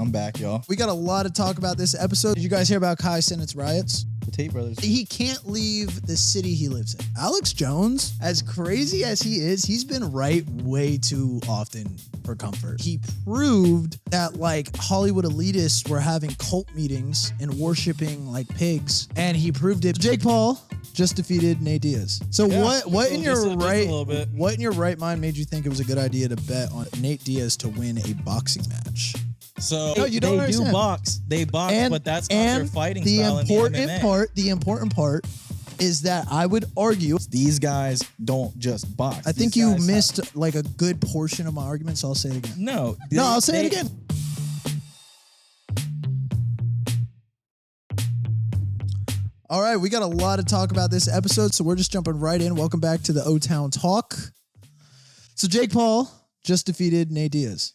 I'm back, y'all. We got a lot to talk about this episode. Did you guys hear about Kai Cenat's riots? The Tate brothers. He can't leave the city he lives in. Alex Jones, as crazy as he is, he's been right way too often for comfort. He proved that like Hollywood elitists were having cult meetings and worshiping like pigs, and he proved it. Jake Paul just defeated Nate Diaz. So Yeah, what in your what in your right mind made you think it was a good idea to bet on Nate Diaz to win a boxing match? So No, you don't they understand. do box. They box, but that's not their fighting the style important in the MMA. The important part is that I would argue. These guys don't just box. I think These you guys missed like a good portion of my argument, so I'll say it again. No, I'll say it again. All right, we got a lot to talk about this episode, so we're just jumping right in. Welcome back to the Otown Talk. So Jake Paul just defeated Nate Diaz,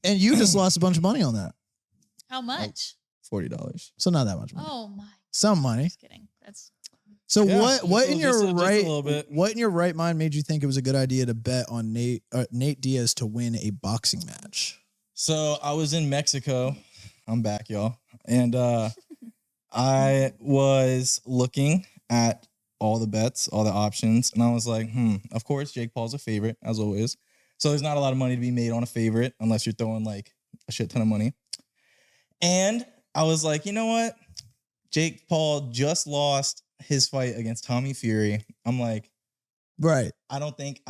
and you just lost a bunch of money on that. How much? $40. So not that much money. Oh my! Some money. Just kidding. That's So Yeah, what in your just a right little bit. what in your right mind made you think it was a good idea to bet on Nate Diaz to win a boxing match? So I was in Mexico. I'm back, y'all. And I was looking at all the bets, all the options, and I was like, of course, Jake Paul's a favorite, as always. So there's not a lot of money to be made on a favorite unless you're throwing like a shit ton of money. And I was like, you know what? Jake Paul just lost his fight against Tommy Fury. I'm like, Right. I don't think,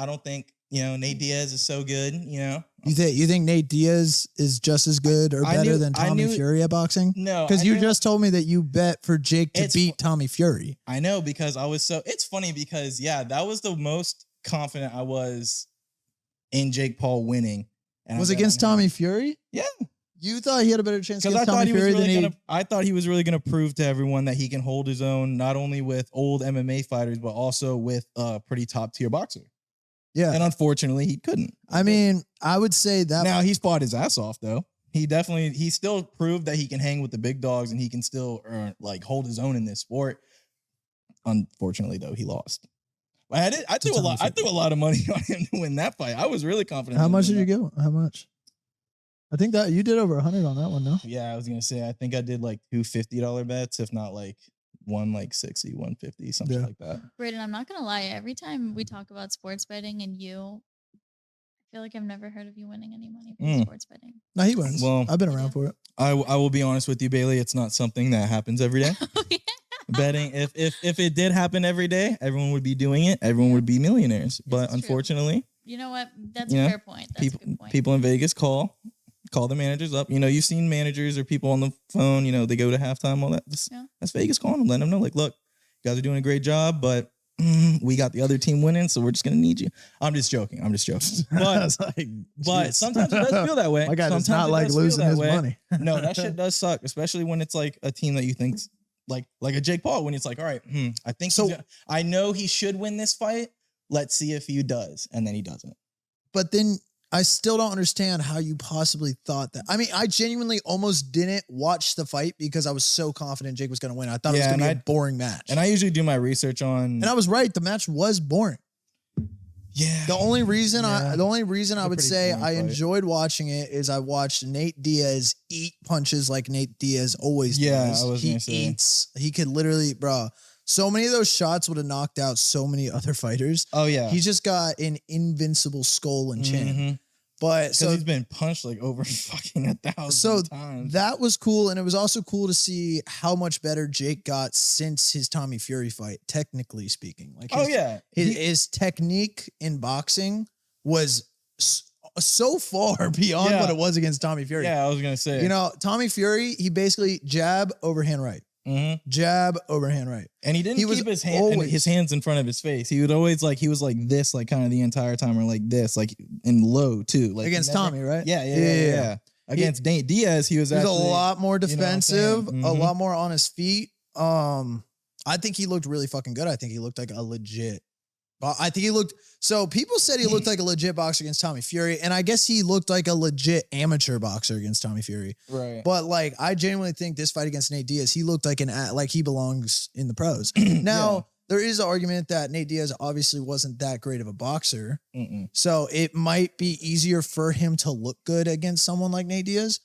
Nate Diaz is so good, You think Nate Diaz is just as good or better than Tommy Fury at boxing? No. Because you just told me that you bet for Jake to beat Tommy Fury. I know, because it's funny because, that was the most confident I was in Jake Paul winning. And Was against Tommy Fury? Yeah. You thought he had a better chance Because against Tommy Fury than I thought he was really gonna prove to everyone that he can hold his own, not only with old MMA fighters, but also with a pretty top tier boxer. Yeah. And unfortunately, he couldn't. I mean, I would say that. Now he's fought his ass off though. He still proved that he can hang with the big dogs and he can still hold his own in this sport. Unfortunately, though, he lost. I threw a lot of money on him to win that fight. I was really confident. How much did you give him? How much? I think that you did over 100 on that one, no? Yeah, I was gonna say I think I did like two $50 bets, if not like one like 60, 150, something like that. Braden, I'm not gonna lie. Every time we talk about sports betting and I feel like I've never heard of you winning any money from sports betting. No, he wins. Well, I've been around for it. I will be honest with you, Bailey. It's not something that happens every day. Oh, yeah. Betting, if it did happen every day, everyone would be doing it. Everyone would be millionaires. But unfortunately, you know what? That's a fair point. That's a good point. People in Vegas call the managers up. You've seen managers or people on the phone. They go to halftime. All that. That's Vegas calling them, letting them know, like, look, you guys are doing a great job, but we got the other team winning, so we're just gonna need you. I'm just joking. But but sometimes it does feel that way. My guy does Sometimes not like losing his money. No, that shit does suck, especially when it's like a team that you think's like a Jake Paul, when it's like, all right, I think so. I know he should win this fight. Let's see if he does, and then he doesn't. But then I still don't understand how you possibly thought that. I mean, I genuinely almost didn't watch the fight because I was so confident Jake was going to win. I thought it was going to be a boring match. And I usually do my research on. And I was right. The match was boring. Yeah. The only reason I would say I enjoyed watching it is I watched Nate Diaz eat punches like Nate Diaz always does. Yeah, I was going to say. He could literally, bro. So many of those shots would have knocked out so many other fighters. Oh, yeah. He's just got an invincible skull and chin. Mm-hmm. But so he's been punched like over fucking 1,000 times. That was cool. And it was also cool to see how much better Jake got since his Tommy Fury fight, technically speaking. Like, his technique in boxing was so far beyond what it was against Tommy Fury. Yeah, I was going to say. Tommy Fury, he basically jab, overhand right. Mm-hmm. Jab, overhand right. And he didn't keep his hands in front of his face. He would always he was like this, like kind of the entire time, or like this, like in low too. Like against Tommy, right? Yeah. Against Nate Diaz, he was actually a lot more defensive, mm-hmm. a lot more on his feet. I think he looked really fucking good. I think he looked like a legit. So people said he looked like a legit boxer against Tommy Fury, and I guess he looked like a legit amateur boxer against Tommy Fury. Right. But I genuinely think this fight against Nate Diaz, he looked like he belongs in the pros. Now, there is an argument that Nate Diaz obviously wasn't that great of a boxer. So it might be easier for him to look good against someone like Nate Diaz.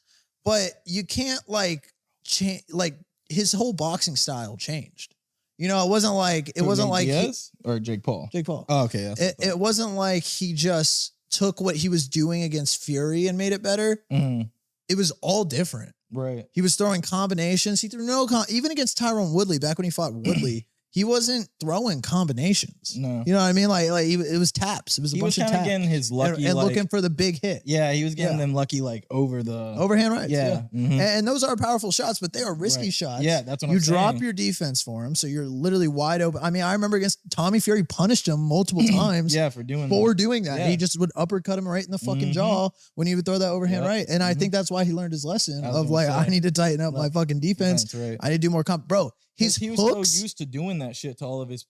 but you can't like change. Like his whole boxing style changed. You know, it wasn't like Diaz or Jake Paul. Jake Paul. Oh, okay. It wasn't like he just took what he was doing against Fury and made it better. Mhm. It was all different. Right. He was throwing combinations. He threw even against Tyrone Woodley back when he fought Woodley. He wasn't throwing combinations. No. You know what I mean? Like it was taps. It was a bunch of taps. He was kind of getting his lucky and looking for the big hit. Yeah, he was getting them lucky like over the overhand rights. Yeah. Mhm. And those are powerful shots, but they are risky shots. Yeah, that's what you I'm saying. drop your defense for him, so you're literally wide open. I mean, I remember against Tommy Fury punished him multiple times. Yeah, for doing that. Yeah. He just would uppercut him right in the fucking jaw when he would throw that overhand right. And I think that's why he learned his lesson of like, I need to tighten up my fucking defense. That's right. I need to do more bro. He was so used to doing that shit to all of his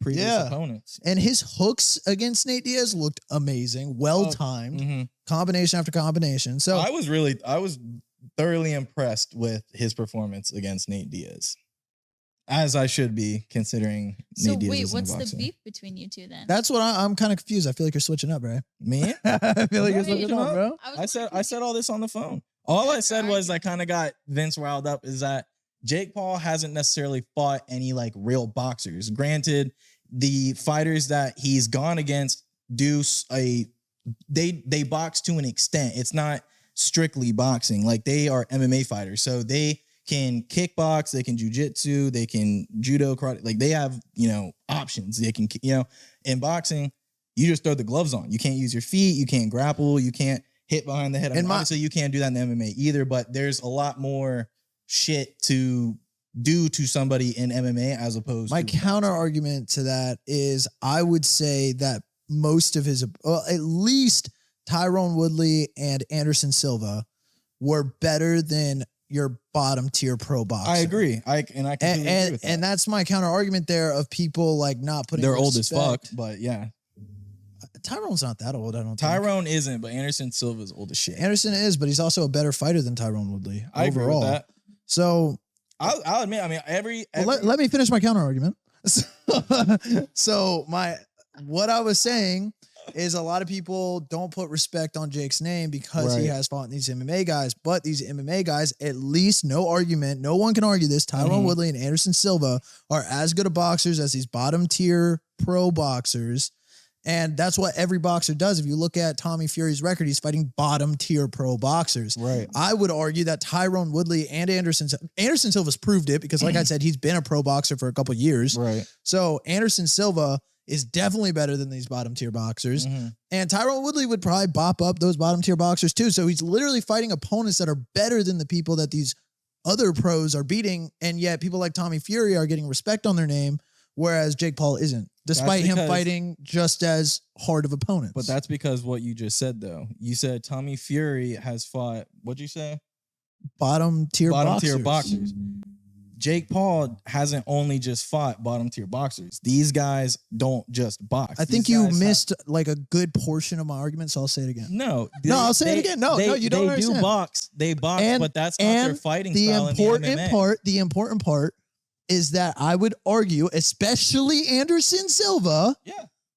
previous opponents. And his hooks against Nate Diaz looked amazing, well timed, combination after combination. So I was thoroughly impressed with his performance against Nate Diaz, as I should be considering. So Nate Diaz wait, is what's boxing. the beef between you two then? that's what I'm kind of confused. I feel like you're switching up, bro. Me? I feel like you're Right. switching up, bro. I said all this on the phone. All I said was I kind of got Vince riled up. Is that Jake Paul hasn't necessarily fought any like real boxers. Granted, the fighters that he's gone against they box to an extent. It's not strictly boxing. Like they are MMA fighters, so they can kickbox, they can jujitsu, they can judo, karate. Like they have options. They can in boxing, you just throw the gloves on. You can't use your feet. You can't grapple. You can't hit behind the head. Obviously, you can't do that in MMA either. But there's a lot more shit to do to somebody in MMA as opposed my to counter argument to that is I would say that most of his, at least Tyrone Woodley and Anderson Silva were better than your bottom tier pro boxer. I agree. I completely agree with that. And that's my counter argument there of people like not putting they're old as fuck, respect. but yeah. Tyrone's not that old, I don't think. Tyrone isn't, but Anderson Silva's old as shit. Anderson is, but he's also a better fighter than Tyrone Woodley I agree overall. with that. So I'll admit, I mean, every let me finish my counter argument. So what I was saying is a lot of people don't put respect on Jake's name because he has fought these MMA guys, but these MMA guys, at least no argument, no one can argue this. Tyrone Woodley and Anderson Silva are as good of boxers as these bottom tier pro boxers. And that's what every boxer does. If you look at Tommy Fury's record, he's fighting bottom tier pro boxers. Right. I would argue that Tyrone Woodley and Anderson Silva's proved it because, like I said, he's been a pro boxer for a couple years. Right. So Anderson Silva is definitely better than these bottom tier boxers. And Tyrone Woodley would probably bop up those bottom tier boxers too. So he's literally fighting opponents that are better than the people that these other pros are beating. And yet people like Tommy Fury are getting respect on their name, whereas Jake Paul isn't, despite him fighting just as hard of opponents. But that's because what you just said, though. You said Tommy Fury has fought, what'd you say? Bottom tier boxers. Jake Paul hasn't only just fought bottom tier boxers. These guys don't just box. I think you missed like a good portion of my argument, so I'll say it again. No, I'll say it again. No, you don't understand. They do box. They box, but that's not their fighting style in the MMA. The important part is that I would argue, especially Anderson Silva,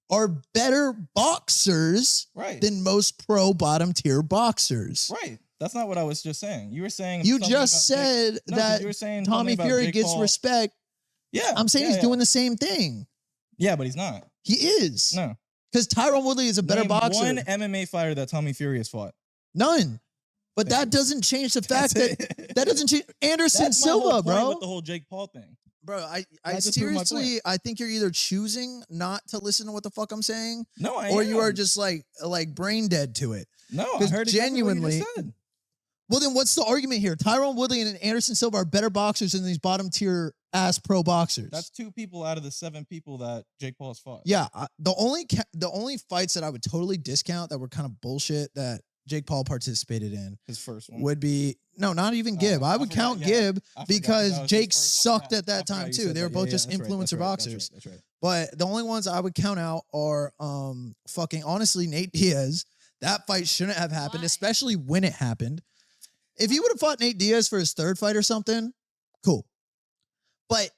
are better boxers than most pro bottom tier boxers. Right. That's not what I was just saying. You were saying you just said that you were saying Tommy Fury gets respect. Yeah. I'm saying he's doing the same thing. Yeah, but he's not. He is. No. Because Tyrone Woodley is a better boxer. One MMA fighter that Tommy Fury has fought. None. But that doesn't change the fact that doesn't change Anderson Silva, bro. With the whole Jake Paul thing. Bro, I seriously, I think you're either choosing not to listen to what the fuck I'm saying, or you are just like brain dead to it. No, I heard genuinely. Well, then what's the argument here? Tyrone Woodley and Anderson Silva are better boxers than these bottom tier ass pro boxers. That's 2 people out of the 7 people that Jake Paul has fought. Yeah, the only fights that I would totally discount that were kind of bullshit that Jake Paul participated in, his first one, would be not even Gib. I would count Gib because Jake sucked at that time too. They were both just influencer boxers. That's right. But the only ones I would count out are fucking honestly Nate Diaz. That fight shouldn't have happened, especially when it happened. If he would have fought Nate Diaz for his 3rd fight or something, cool. But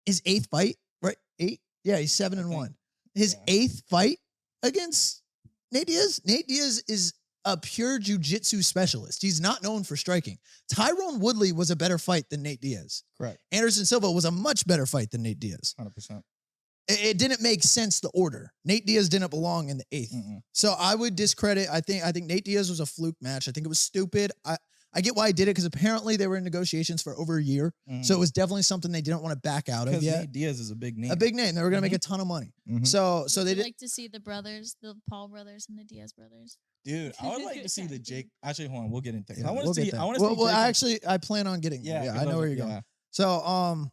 his 8th fight, right? 8? Yeah, he's 7-1. His 8th fight against Nate Diaz is a pure jiu-jitsu specialist. He's not known for striking. Tyrone Woodley was a better fight than Nate Diaz. Correct. Anderson Silva was a much better fight than Nate Diaz. 100%. It didn't make sense, the order. Nate Diaz didn't belong in the 8th. So I would discredit. I think Nate Diaz was a fluke match. I think it was stupid. I get why I did it because apparently they were in negotiations for over a year. So it was definitely something they didn't want to back out of yet. Nate Diaz is a big name. A big name. They were going to make a ton of money. So they I'd did. like to see the brothers, the Paul brothers and the Diaz brothers. Dude, I would like to see the Jake. Actually, hold on. We'll get into it. Yeah, I want we'll to see. get I want there. to see. Well, Jake actually, I plan on getting there. Yeah, I know where you're going. So,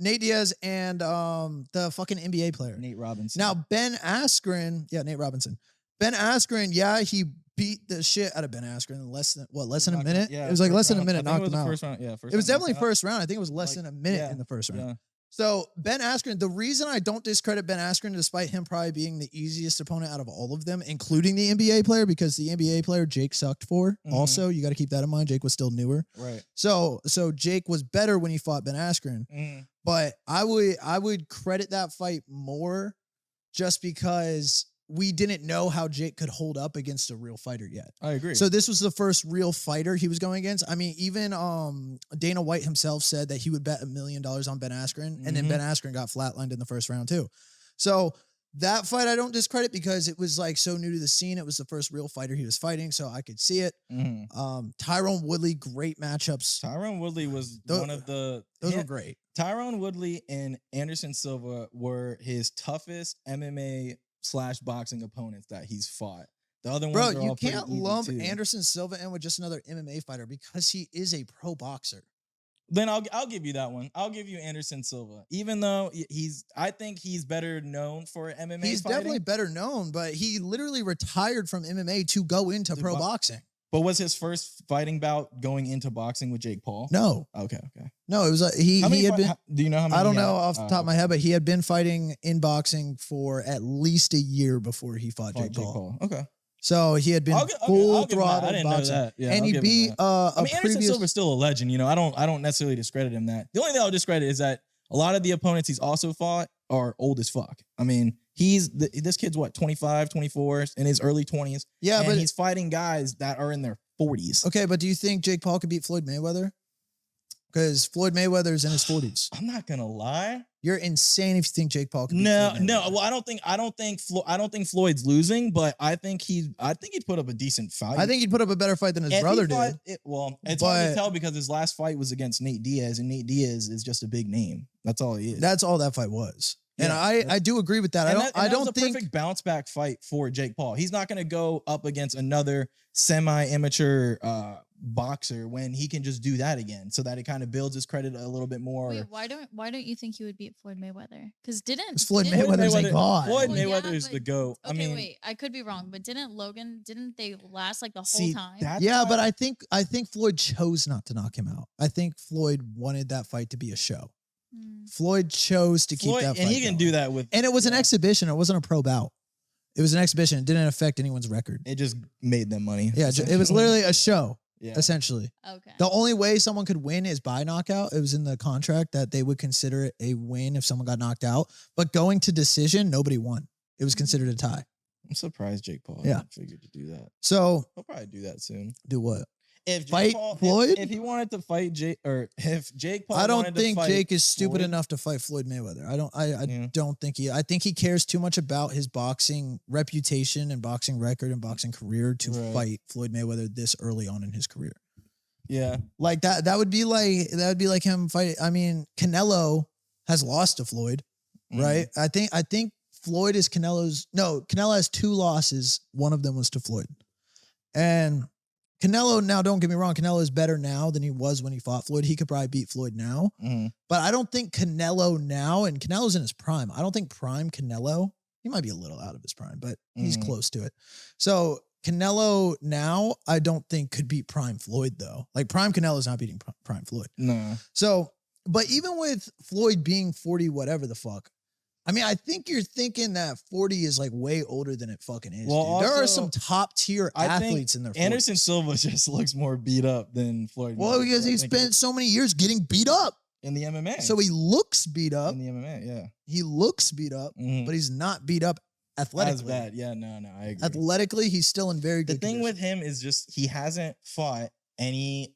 Nate Diaz and the fucking NBA player. Nate Robinson. Now, Ben Askren. Yeah, Nate Robinson. Ben Askren, yeah, he beat the shit out of Ben Askren in less than a minute? Yeah, it was like less than a minute, I think knocked him out. First round, yeah, It was definitely first round. I think it was less than a minute in the first round. Yeah. So Ben Askren, the reason I don't discredit Ben Askren, despite him probably being the easiest opponent out of all of them, including the NBA player, because the NBA player Jake sucked for. Also, you got to keep that in mind. Jake was still newer. Right. So Jake was better when he fought Ben Askren. But I would credit that fight more just because we didn't know how Jake could hold up against a real fighter yet. I agree. So this was the first real fighter he was going against. I mean, even Dana White himself said that he would bet $1 million on Ben Askren, and then Ben Askren got flatlined in the first round too. So that fight I don't discredit because it was like so new to the scene. It was the first real fighter he was fighting, so I could see it. Tyrone Woodley, great matchups. Tyrone Woodley was one of the... Those were great. Tyrone Woodley and Anderson Silva were his toughest MMA/boxing opponents that he's fought. The other ones are you all pretty can't easy lump too. Anderson Silva in with just another MMA fighter because he is a pro boxer. Then I'll give you that one. I'll give you Anderson Silva, even though I think he's better known for MMA. He's fighting. definitely better known, but he literally retired from MMA to go into pro boxing. But was his first fighting bout going into boxing with Jake Paul? No. Okay. No, it was he had been. Do you know how many? I don't know off the top of my head, but he had been fighting in boxing for at least a year before he fought Jake Paul. Okay. So he had been full throttle I didn't boxing. know that. Yeah, and he beat Anderson Silva's still a legend. You know, I don't necessarily discredit him. That the only thing I'll discredit is that a lot of the opponents he's also fought are old as fuck. I mean, this kid's what, 25, 24, in his early 20s. Yeah, but he's fighting guys that are in their 40s. Okay, but do you think Jake Paul could beat Floyd Mayweather? Because Floyd Mayweather's in his 40s. I'm not gonna lie. You're insane if you think Jake Paul can beat Floyd Mayweather. No. Well, I don't think Floyd's losing, but I think he'd put up a decent fight. I think he'd put up a better fight than his brother did. It's hard to tell because his last fight was against Nate Diaz, and Nate Diaz is just a big name. That's all he is. That's all that fight was. And Yeah, I do agree with that. I don't think perfect bounce back fight for Jake Paul. He's not going to go up against another semi-amateur boxer when he can just do that again, so that it kind of builds his credit a little bit more. Wait, why don't you think he would beat Floyd Mayweather? Because Floyd Mayweather's a god. Floyd Well, Mayweather yeah, is the GOAT. Okay, I mean, wait, I could be wrong, but didn't they last like the whole time? Yeah, but I think Floyd chose not to knock him out. I think Floyd wanted that fight to be a show. Floyd chose to keep that fight and he can going. do that with. And it was an exhibition. It wasn't a pro bout. It was an exhibition. It didn't affect anyone's record. It just made them money. Yeah, it was literally a show. Yeah. Essentially. Okay. The only way someone could win is by knockout. It was in the contract that they would consider it a win if someone got knocked out. But going to decision, nobody won. It was considered a tie. I'm surprised Jake Paul figured to do that. So he'll probably do that soon. Do what? If fight Floyd? If he wanted to fight Jake, or if Jake Paul, I don't think Jake is stupid Floyd, enough to fight Floyd Mayweather. I don't think he. I think he cares too much about his boxing reputation and boxing record and boxing career to fight Floyd Mayweather this early on in his career. Yeah, like that. That would be like him fight. I mean, Canelo has lost to Floyd, right? I think Floyd is Canelo's. No, Canelo has 2 losses. One of them was to Floyd, and Canelo, now don't get me wrong, Canelo is better now than he was when he fought Floyd. He could probably beat Floyd now. But I don't think Canelo now, and Canelo's in his prime, I don't think prime Canelo, he might be a little out of his prime, but he's close to it. So Canelo now, I don't think could beat prime Floyd though. Like prime Canelo's not beating prime Floyd. No. So, but even with Floyd being 40, whatever the fuck, I mean, I think you're thinking that 40 is like way older than it fucking is. Well, dude. There also, are some top tier athletes in their 40s. Anderson Silva just looks more beat up than Floyd. Well, because he spent so many years getting beat up in the MMA. So he looks beat up. In the MMA, yeah. He looks beat up, but he's not beat up athletically. as bad. Yeah, no, I agree. Athletically, he's still in very The good thing condition. with him is just he hasn't fought any.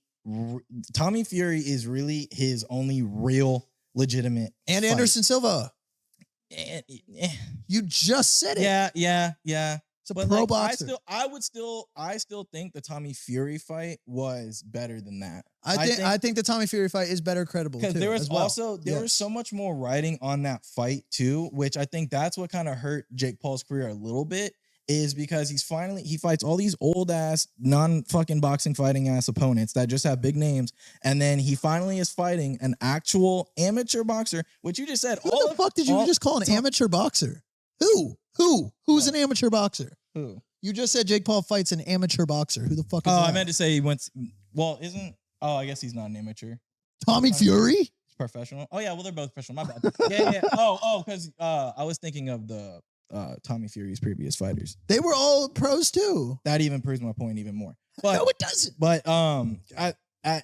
Tommy Fury is really his only real legitimate. And fight. Anderson Silva. Eh. You just said it. Yeah. It's a But pro like, boxer. I still think the Tommy Fury fight was better than that. I think the Tommy Fury fight is better credible because too. there was as well. also was so much more writing on that fight too, which I think that's what kind of hurt Jake Paul's career a little bit. Is because he fights all these old ass non-fucking boxing fighting ass opponents that just have big names, and then he finally is fighting an actual amateur boxer, which you just said. Who the fuck did you just call an amateur boxer? Who's an amateur boxer? Who? You just said Jake Paul fights an amateur boxer. Who the fuck is Oh, that? I meant to say he went. Well, I guess he's not an amateur. Tommy Fury? He's professional. Oh yeah, well they're both professional. My bad. Yeah. Oh, because I was thinking of the Tommy Fury's previous fighters. They were all pros too. That even proves my point even more. But No, it doesn't. But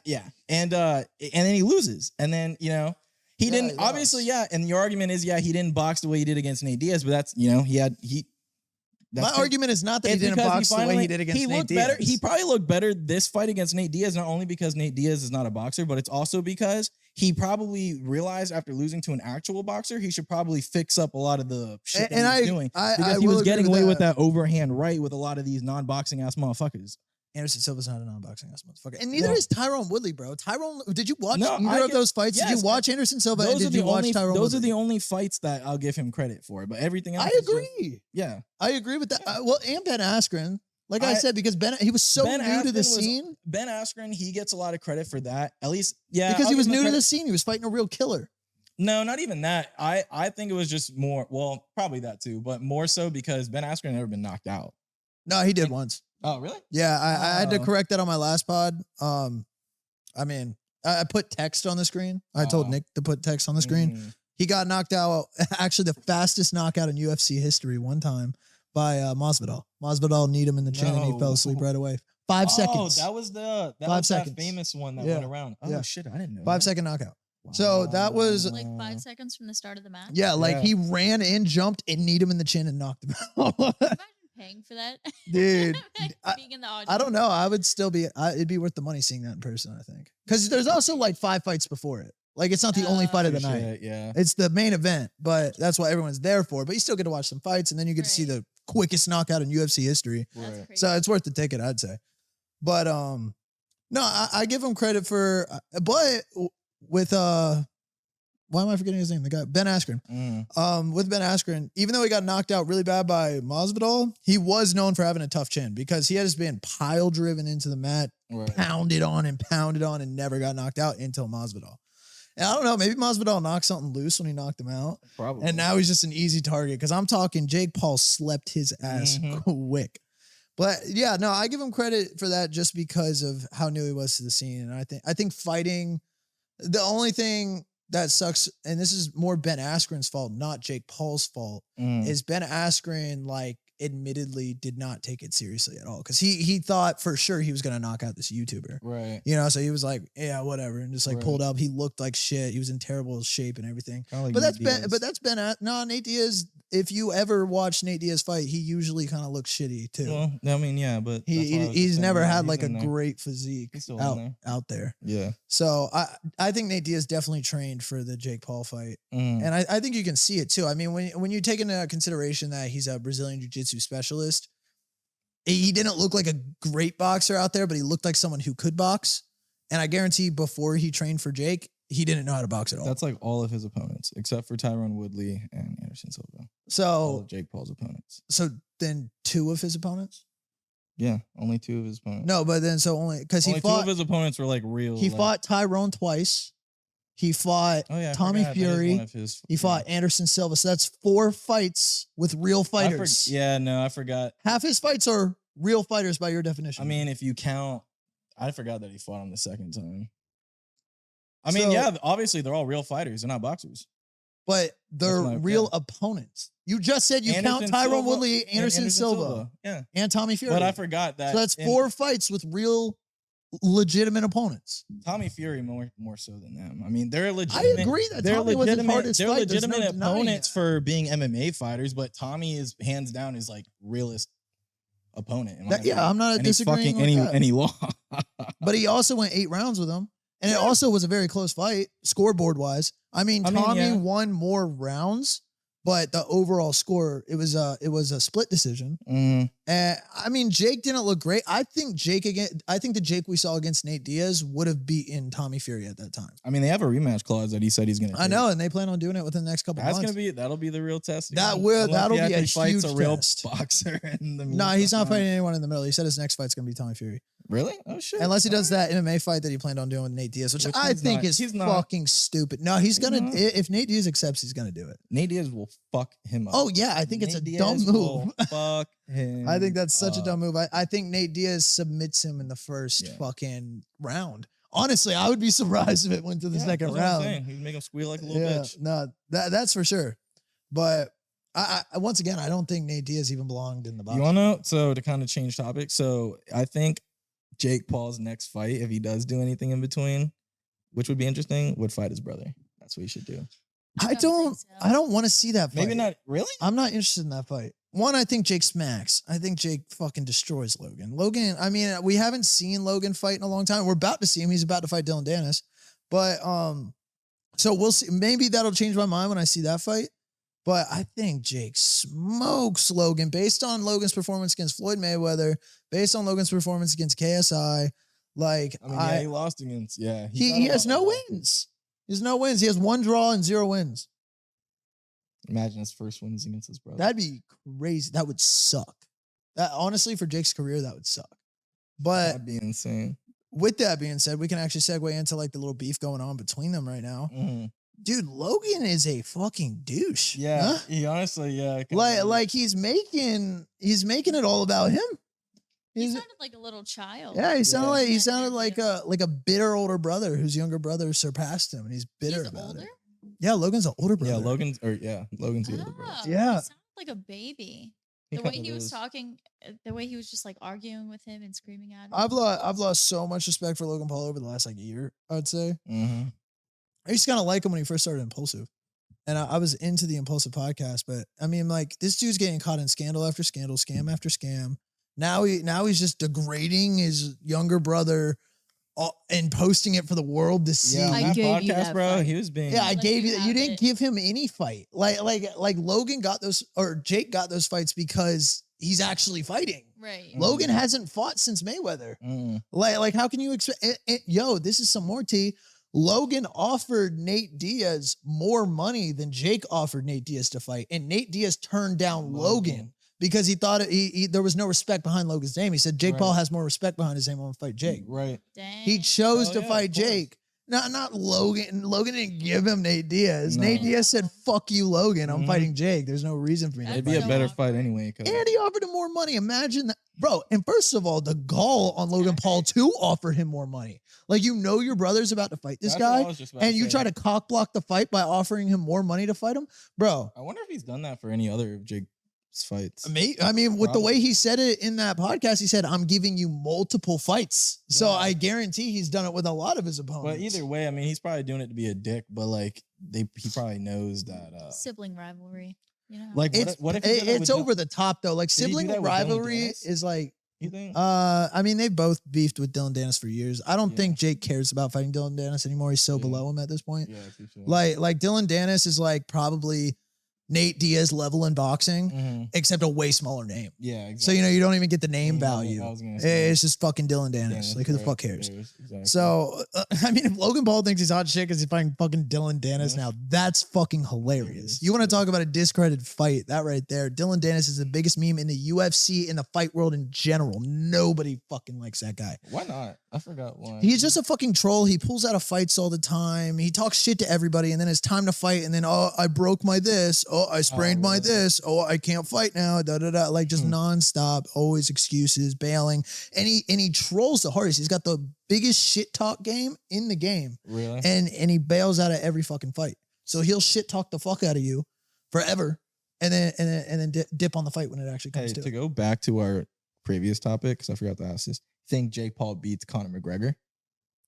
yeah, and then he loses, and then he didn't he obviously lost. and your argument is he didn't box the way he did against Nate Diaz, but that's My argument is not that he it's didn't because box the way he did against Nate looked Diaz. better. He probably looked better this fight against Nate Diaz, not only because Nate Diaz is not a boxer, but it's also because he probably realized after losing to an actual boxer, he should probably fix up a lot of the shit that he was doing. Because he was getting away with that overhand right with a lot of these non-boxing ass motherfuckers. Anderson Silva's not a non-boxing ass motherfucker. And neither is Tyrone Woodley, bro. Did you watch No, either of those fights? yes, did you watch Anderson Silva and did you watch Tyrone Woodley? Those are the only fights that I'll give him credit for, but everything else I is just- agree. yeah. I agree with that. Well, and Ben Askren. Like I said, because he was so Ben new to the Askren scene. Ben Askren, he gets a lot of credit for that. At least, yeah. Because I'll he was give him new to credit. the scene. He was fighting a real killer. No, not even that. I think it was just more, well, probably that too, but more so because Ben Askren had never been knocked out. No, he did once. Oh, really? Yeah, I had to Oh. correct that on my last pod. I mean, I put text on the screen. I told Oh. Nick to put text on the screen. Mm. He got knocked out, actually the fastest knockout in UFC history one time by Masvidal. Masvidal kneed him in the chin and he fell asleep right away. 5 seconds. Oh, that was that 5 seconds. famous one that Yeah. went around. Oh, Yeah. shit, I didn't know 5 that. second knockout. So that was Like 5 seconds from the start of the match. yeah, like Yeah. he ran in, jumped, and kneed him in the chin and knocked him out. Imagine paying for that. Dude, Being in the audience. I don't know. I would still be. It'd be worth the money seeing that in person. I think because there's also like 5 fights before it. Like it's not the only fight of the night. Shit, yeah. It's the main event, but that's what everyone's there for. But you still get to watch some fights, and then you get to see Right. the quickest knockout in UFC history. That's Right. crazy. So it's worth the ticket, I'd say. But no, I give him credit for. But with why am I forgetting his name? The guy Ben Askren. Mm. With Ben Askren, even though he got knocked out really bad by Masvidal, he was known for having a tough chin because he has been pile driven into the mat, Right. pounded on and never got knocked out until Masvidal. And I don't know, maybe Masvidal knocked something loose when he knocked him out. Probably. And now he's just an easy target because I'm talking Jake Paul slept his ass Mhm. quick. But yeah, no, I give him credit for that just because of how new he was to the scene. And I think fighting, the only thing that sucks, and this is more Ben Askren's fault, not Jake Paul's fault, Mm. is Ben Askren, like, admittedly did not take it seriously at all. Because he thought for sure he was going to knock out this YouTuber. Right. You know, so he was like, yeah, whatever. And just like Right. pulled up. He looked like shit. He was in terrible shape and everything. Kinda like But that's Nate Ben. Diaz. But that's Ben. No, Nate Diaz. If you ever watch Nate Diaz fight, he usually kind of looks shitty too. Well, I mean, yeah, but that's why I was just He's saying, never yeah, had he's like a in there. great physique He's still in there. out there. Yeah. So I think Nate Diaz definitely trained for the Jake Paul fight, Mm. and I think you can see it too. I mean, when you take into consideration that he's a Brazilian Jiu-Jitsu specialist, he didn't look like a great boxer out there, but he looked like someone who could box. And I guarantee before he trained for Jake, he didn't know how to box at all. That's like all of his opponents, except for Tyrone Woodley and Anderson Silva. All so of Jake Paul's opponents. so then 2 of his opponents. Yeah, only 2 of his opponents. No, but then so only because he only 2 fought. of his opponents were like real. He like, fought Tyrone twice. He fought Oh yeah, I Tommy forgot. That is Fury. one of his- He fought Anderson Silva. So that's 4 fights with real fighters. Yeah, no, I forgot. Half his fights are real fighters by your definition. I mean, if you count, I forgot that he fought him the second time. I mean, So- yeah, obviously they're all real fighters. They're not boxers. but they're my- real yeah. opponents. You just said you count Anderson Tyrone Silva Woodley, and Anderson Silva, Yeah, and Tommy Fury. but I forgot that. So that's 4 fights with real legitimate opponents. Tommy Fury more so than them. I mean, they're legitimate. I agree that they're Tommy was his legitimate. hardest They're fight. There's no legitimate denying opponents that. for being MMA fighters, but Tommy is hands down his like realest opponent. In my opinion. I'm not and he disagreeing fucking with that. and he lost. But he also went 8 rounds with him. And it also was a very close fight, scoreboard wise. I mean, Tommy won more rounds, but the overall score, it was a split decision. I mean, Jake didn't look great. I think the Jake we saw against Nate Diaz would have beaten Tommy Fury at that time. I mean, they have a rematch clause that he said he's going to. I know, and they plan on doing it within the next couple months. That'll be the real test. That'll be a huge real test. Boxer. Nah, he's not fighting anyone in the middle. He said his next fight's going to be Tommy Fury. Really? Oh shit! Unless he does that MMA fight that he planned on doing with Nate Diaz, which I think is fucking stupid. No, he's gonna. If Nate Diaz accepts, he's gonna do it. Nate Diaz will fuck him up. Oh yeah, I think it's a dumb move. Fuck him. I think that's such a dumb move. I think Nate Diaz submits him in the first fucking round. Honestly, I would be surprised if it went to the second round. He'd make him squeal like a little bitch. No, that's for sure. But I once again, I don't think Nate Diaz even belonged in the box. You wanna? So to kind of change topic, so I think Jake Paul's next fight, if he does do anything in between, which would be interesting, would fight his brother. That's what he should do. I don't want to see that fight. Maybe not. Really? I'm not interested in that fight. One, I think Jake smacks. I think Jake fucking destroys Logan. I mean, we haven't seen Logan fight in a long time. We're about to see him. He's about to fight Dylan Dennis. But, so we'll see. Maybe that'll change my mind when I see that fight. But I think Jake smokes Logan based on Logan's performance against Floyd Mayweather, based on Logan's performance against KSI. Like, he lost against, He has no wins. He has no wins. He has 1 draw and 0 wins. Imagine his first wins against his brother. That'd be crazy. That would suck. That honestly, for Jake's career, that would suck. But that'd be insane. With that being said, we can actually segue into like the little beef going on between them right now. Dude, Logan is a fucking douche. Yeah, he honestly, like he's making it all about him. He sounded like a little child. Yeah, he sounded like a bitter older brother whose younger brother surpassed him, and he's bitter about it. Yeah, Logan's an older brother. Yeah, Logan's the older brother. Yeah, he sounded like a baby. The way he was talking, the way he was just like arguing with him and screaming at him. I've lost so much respect for Logan Paul over the last like year, I would say. I used to kind of like him when he first started Impulsive. And I was into the Impulsive podcast, but I mean, like, this dude's getting caught in scandal after scandal, scam after scam. Now he's just degrading his younger brother and posting it for the world to see. Yeah, I gave you that bro. fight. He was being. Yeah, I gave you that. You didn't give him any fight. Like Logan got those, or Jake got those fights because he's actually fighting. Right. Logan hasn't fought since Mayweather. Like how can you expect? Yo, this is some more tea. Logan offered Nate Diaz more money than Jake offered Nate Diaz to fight, and Nate Diaz turned down Logan because he thought there was no respect behind Logan's name. He said Jake Paul has more respect behind his name. I'm gonna fight Jake. Right. Dang. He chose to fight Jake. Not Logan. Logan didn't give him Nate Diaz. No. Nate Diaz said, "Fuck you, Logan. I'm fighting Jake. There's no reason for me." It'd be a better fight anyway. And he offered him more money. Imagine that, bro. And first of all, the gall on Logan Paul to offer him more money. Like, you know, your brother's about to fight this guy, and you try to cock block the fight by offering him more money to fight him, bro. I wonder if he's done that for any other of Jake's fights. I mean, with the way he said it in that podcast, he said, "I'm giving you multiple fights." Yeah. So I guarantee he's done it with a lot of his opponents. But either way, I mean, he's probably doing it to be a dick. But like, he probably knows that sibling rivalry. You know, like what if it's over the top though? Like, sibling rivalry is like. You think? I mean, they've both beefed with Dylan Dennis for years. I don't think Jake cares about fighting Dylan Dennis anymore. He's so below him at this point. Yeah, like Dylan Dennis is like probably Nate Diaz level in boxing, except a way smaller name. Yeah, exactly. So, you know, you don't even get the name value. It's just fucking Dylan Dennis. Like, who the fuck cares? Exactly. So, I mean, if Logan Paul thinks he's hot shit because he's fighting fucking Dylan Dennis now, that's fucking hilarious. You want to talk about a discredited fight? That right there. Dylan Dennis is the biggest meme in the UFC, in the fight world in general. Nobody fucking likes that guy. Why not? I forgot why. He's just a fucking troll. He pulls out of fights all the time. He talks shit to everybody, and then it's time to fight, and then, oh, I broke my this. Oh, I sprained my this. Oh, I can't fight now. Da da da. Like, just nonstop, always excuses, bailing, and he trolls the hardest. He's got the biggest shit talk game in the game. Really? And he bails out of every fucking fight. So he'll shit talk the fuck out of you forever, and then dip on the fight when it actually comes to go back to our previous topic because I forgot to ask this. Think Jake Paul beats Conor McGregor?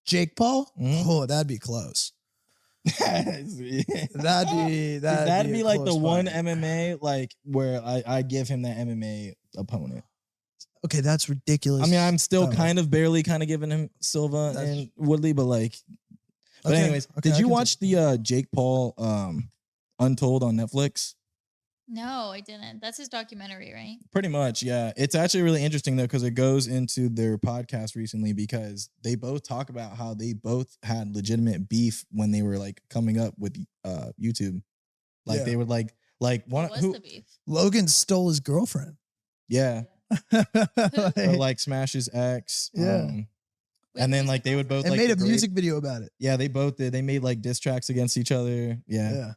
Jake Paul? Mhm. Oh, that'd be close. That'd be That'd be like the close one fight. MMA like where I give him that MMA opponent. Okay, that's ridiculous. I mean, I'm still Oh. kind of barely kind of giving him Silva That's- and Woodley, but like, but Okay, anyways, okay, did I you can watch the Jake Paul Untold on Netflix? No, I didn't. That's his documentary, right? Pretty much, yeah. It's actually really interesting though because it goes into their podcast recently because they both talk about how they both had legitimate beef when they were like coming up with YouTube. Like Yeah. they would like one What was who the beef? Logan stole his girlfriend. yeah, Like, or like smash his ex. Yeah. Wait, And then who's like the they would both and like made a degrade- music video about it. Yeah, they both did. They made like diss tracks against each other. Yeah. Yeah.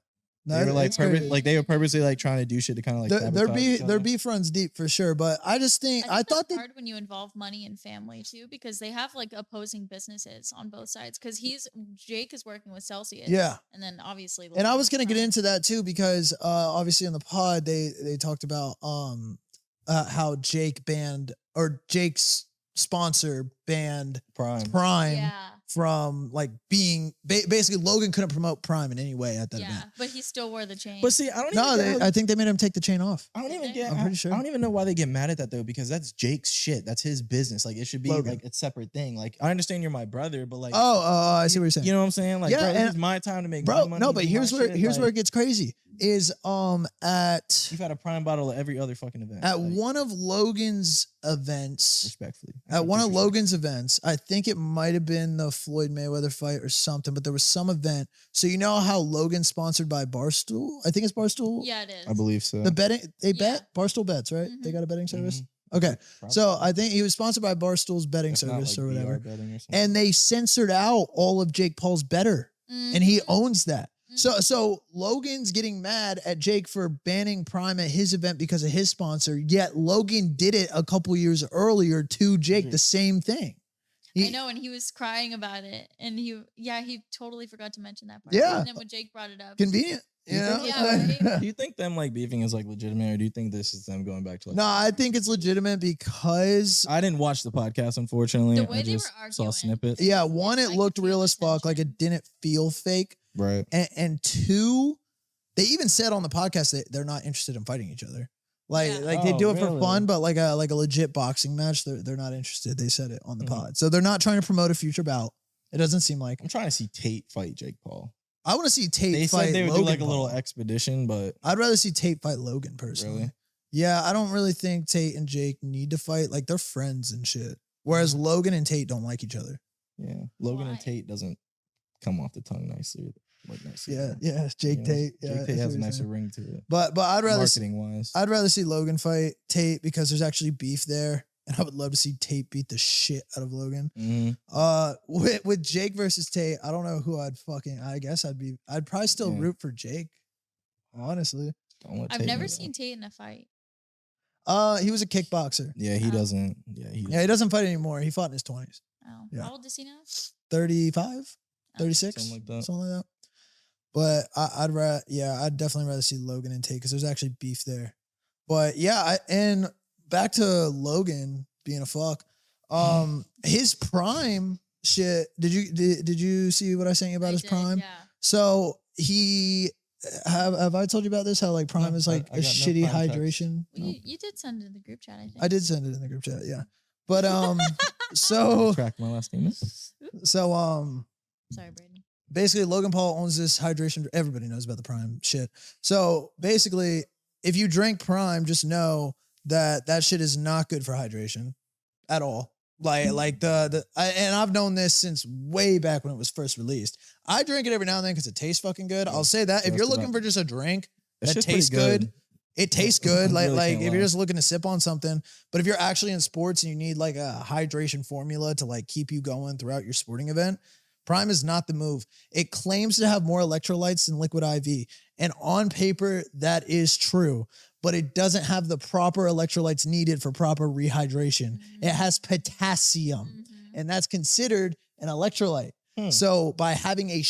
They were like it's crazy. they were purposely like trying to do shit to kind of like sabotage each their other. beef runs deep for sure. But I just think I think thought that's that hard when you involve money and family too, because they have like opposing businesses on both sides. Because Jake is working with Celsius, Yeah. and then obviously, and I Logan was gonna get Paul. into that too because obviously in the pod they talked about how Jake banned or Jake's sponsor banned Prime. Prime Yeah, from like being basically Logan couldn't promote Prime in any way at that yeah, event. but he still wore the chain. But see, I don't No, even get I think they made him take the chain off. I don't even I'm get. pretty sure. I don't even know why they get mad at that though, because that's Jake's shit. That's his business. Like it should be Logan. like a separate thing. Like I understand you're my brother, but like, I see what you're saying. you know what I'm saying? Like, Yeah, bro, this and- is my time to make Bro, my money. no, but do here's my where shit. here's where it Like, gets crazy. Is you've had a Prime bottle at every other fucking event. at like, one of Logan's events, respectfully. at one of Logan's events, I think it might have been the Floyd Mayweather fight or something, but there was some event. So you know how Logan's sponsored by Barstool? I think it's Barstool. yeah, it is. I believe so. The betting they Yeah. bet Barstool bets, right? They Mhm. got a betting service. Mhm. Okay, Probably. so I think he was sponsored by Barstool's betting If not, service like, or VR whatever, betting or something. and they censored out all of Jake Paul's better, and he Mhm. owns that. Mhm. So Logan's getting mad at Jake for banning Prime at his event because of his sponsor, yet Logan did it a couple years earlier to Jake, the same thing. I know, and he was crying about it, and he totally forgot to mention that part. Yeah. And then when Jake brought it up, Convenient. You You know? think- Yeah, right? Do you think them like beefing is like legitimate, or do you think this is them going back to like? No, I think it's legitimate because I didn't watch the podcast, unfortunately. The way I they were just saw arguing. snippets. yeah, one, it I looked could feel real the as fuck, like tension. it didn't feel fake. Right. And two, they even said on the podcast that they're not interested in fighting each other. Like Yeah. they Oh, do it for really? fun, but like a legit boxing match, they're not interested. They said it on the Mhm. pod. So they're not trying to promote a future bout. It doesn't seem like. I'm trying to see Tate fight Jake Paul. I want to see Tate They fight said they would Logan do like a little Paul. expedition, but I'd rather see Tate fight Logan personally. Really? Yeah, I don't really think Tate and Jake need to fight. Like they're friends and shit. Whereas Logan and Tate don't like each other. yeah, Logan and Why? Tate doesn't come off the tongue nicely. Like nicely. Yeah, Jake You know? Tate. Yeah, Jake that's Tate has what a he's nicer saying. ring to it. But I'd rather Marketing wise. I'd rather see Logan fight Tate because there's actually beef there, and I would love to see Tate beat the shit out of Logan. With Jake versus Tate, I don't know who I guess I'd probably still Yeah. root for Jake. Honestly, I've never seen Tate in a fight. he was a kickboxer. Yeah, he Oh. doesn't. Yeah, he doesn't fight anymore. He fought in his 20s. Oh, Yeah. how old is he now? 35, Oh. 36, Something like that. something like that. But I'd definitely rather see Logan and Tate because there's actually beef there. But yeah, and back to Logan being a fuck. His prime shit. Did you see what I sent you about I his did, prime? Yeah. So he have I told you about this? How like prime No, is like I a got no shitty Prime text. hydration. Well, you did send it in the group chat, I think. I did send it in the group chat. Yeah, but so Track my last name. Sorry, Braden. basically Logan Paul owns this hydration. Everybody knows about the Prime shit. So basically, if you drink Prime, just know that shit is not good for hydration at all. And I've known this since way back when it was first released. I drink it every now and then because it tastes fucking good. I'll say that. If That's you're about- looking for just a drink That that shit's pretty tastes good, it tastes good. I Like really can't if lie. you're just looking to sip on something, but if you're actually in sports and you need like a hydration formula to like keep you going throughout your sporting event, Prime is not the move. It claims to have more electrolytes than Liquid IV. And on paper, that is true, but it doesn't have the proper electrolytes needed for proper rehydration. It has potassium, Mhm. and that's considered an electrolyte. So by having a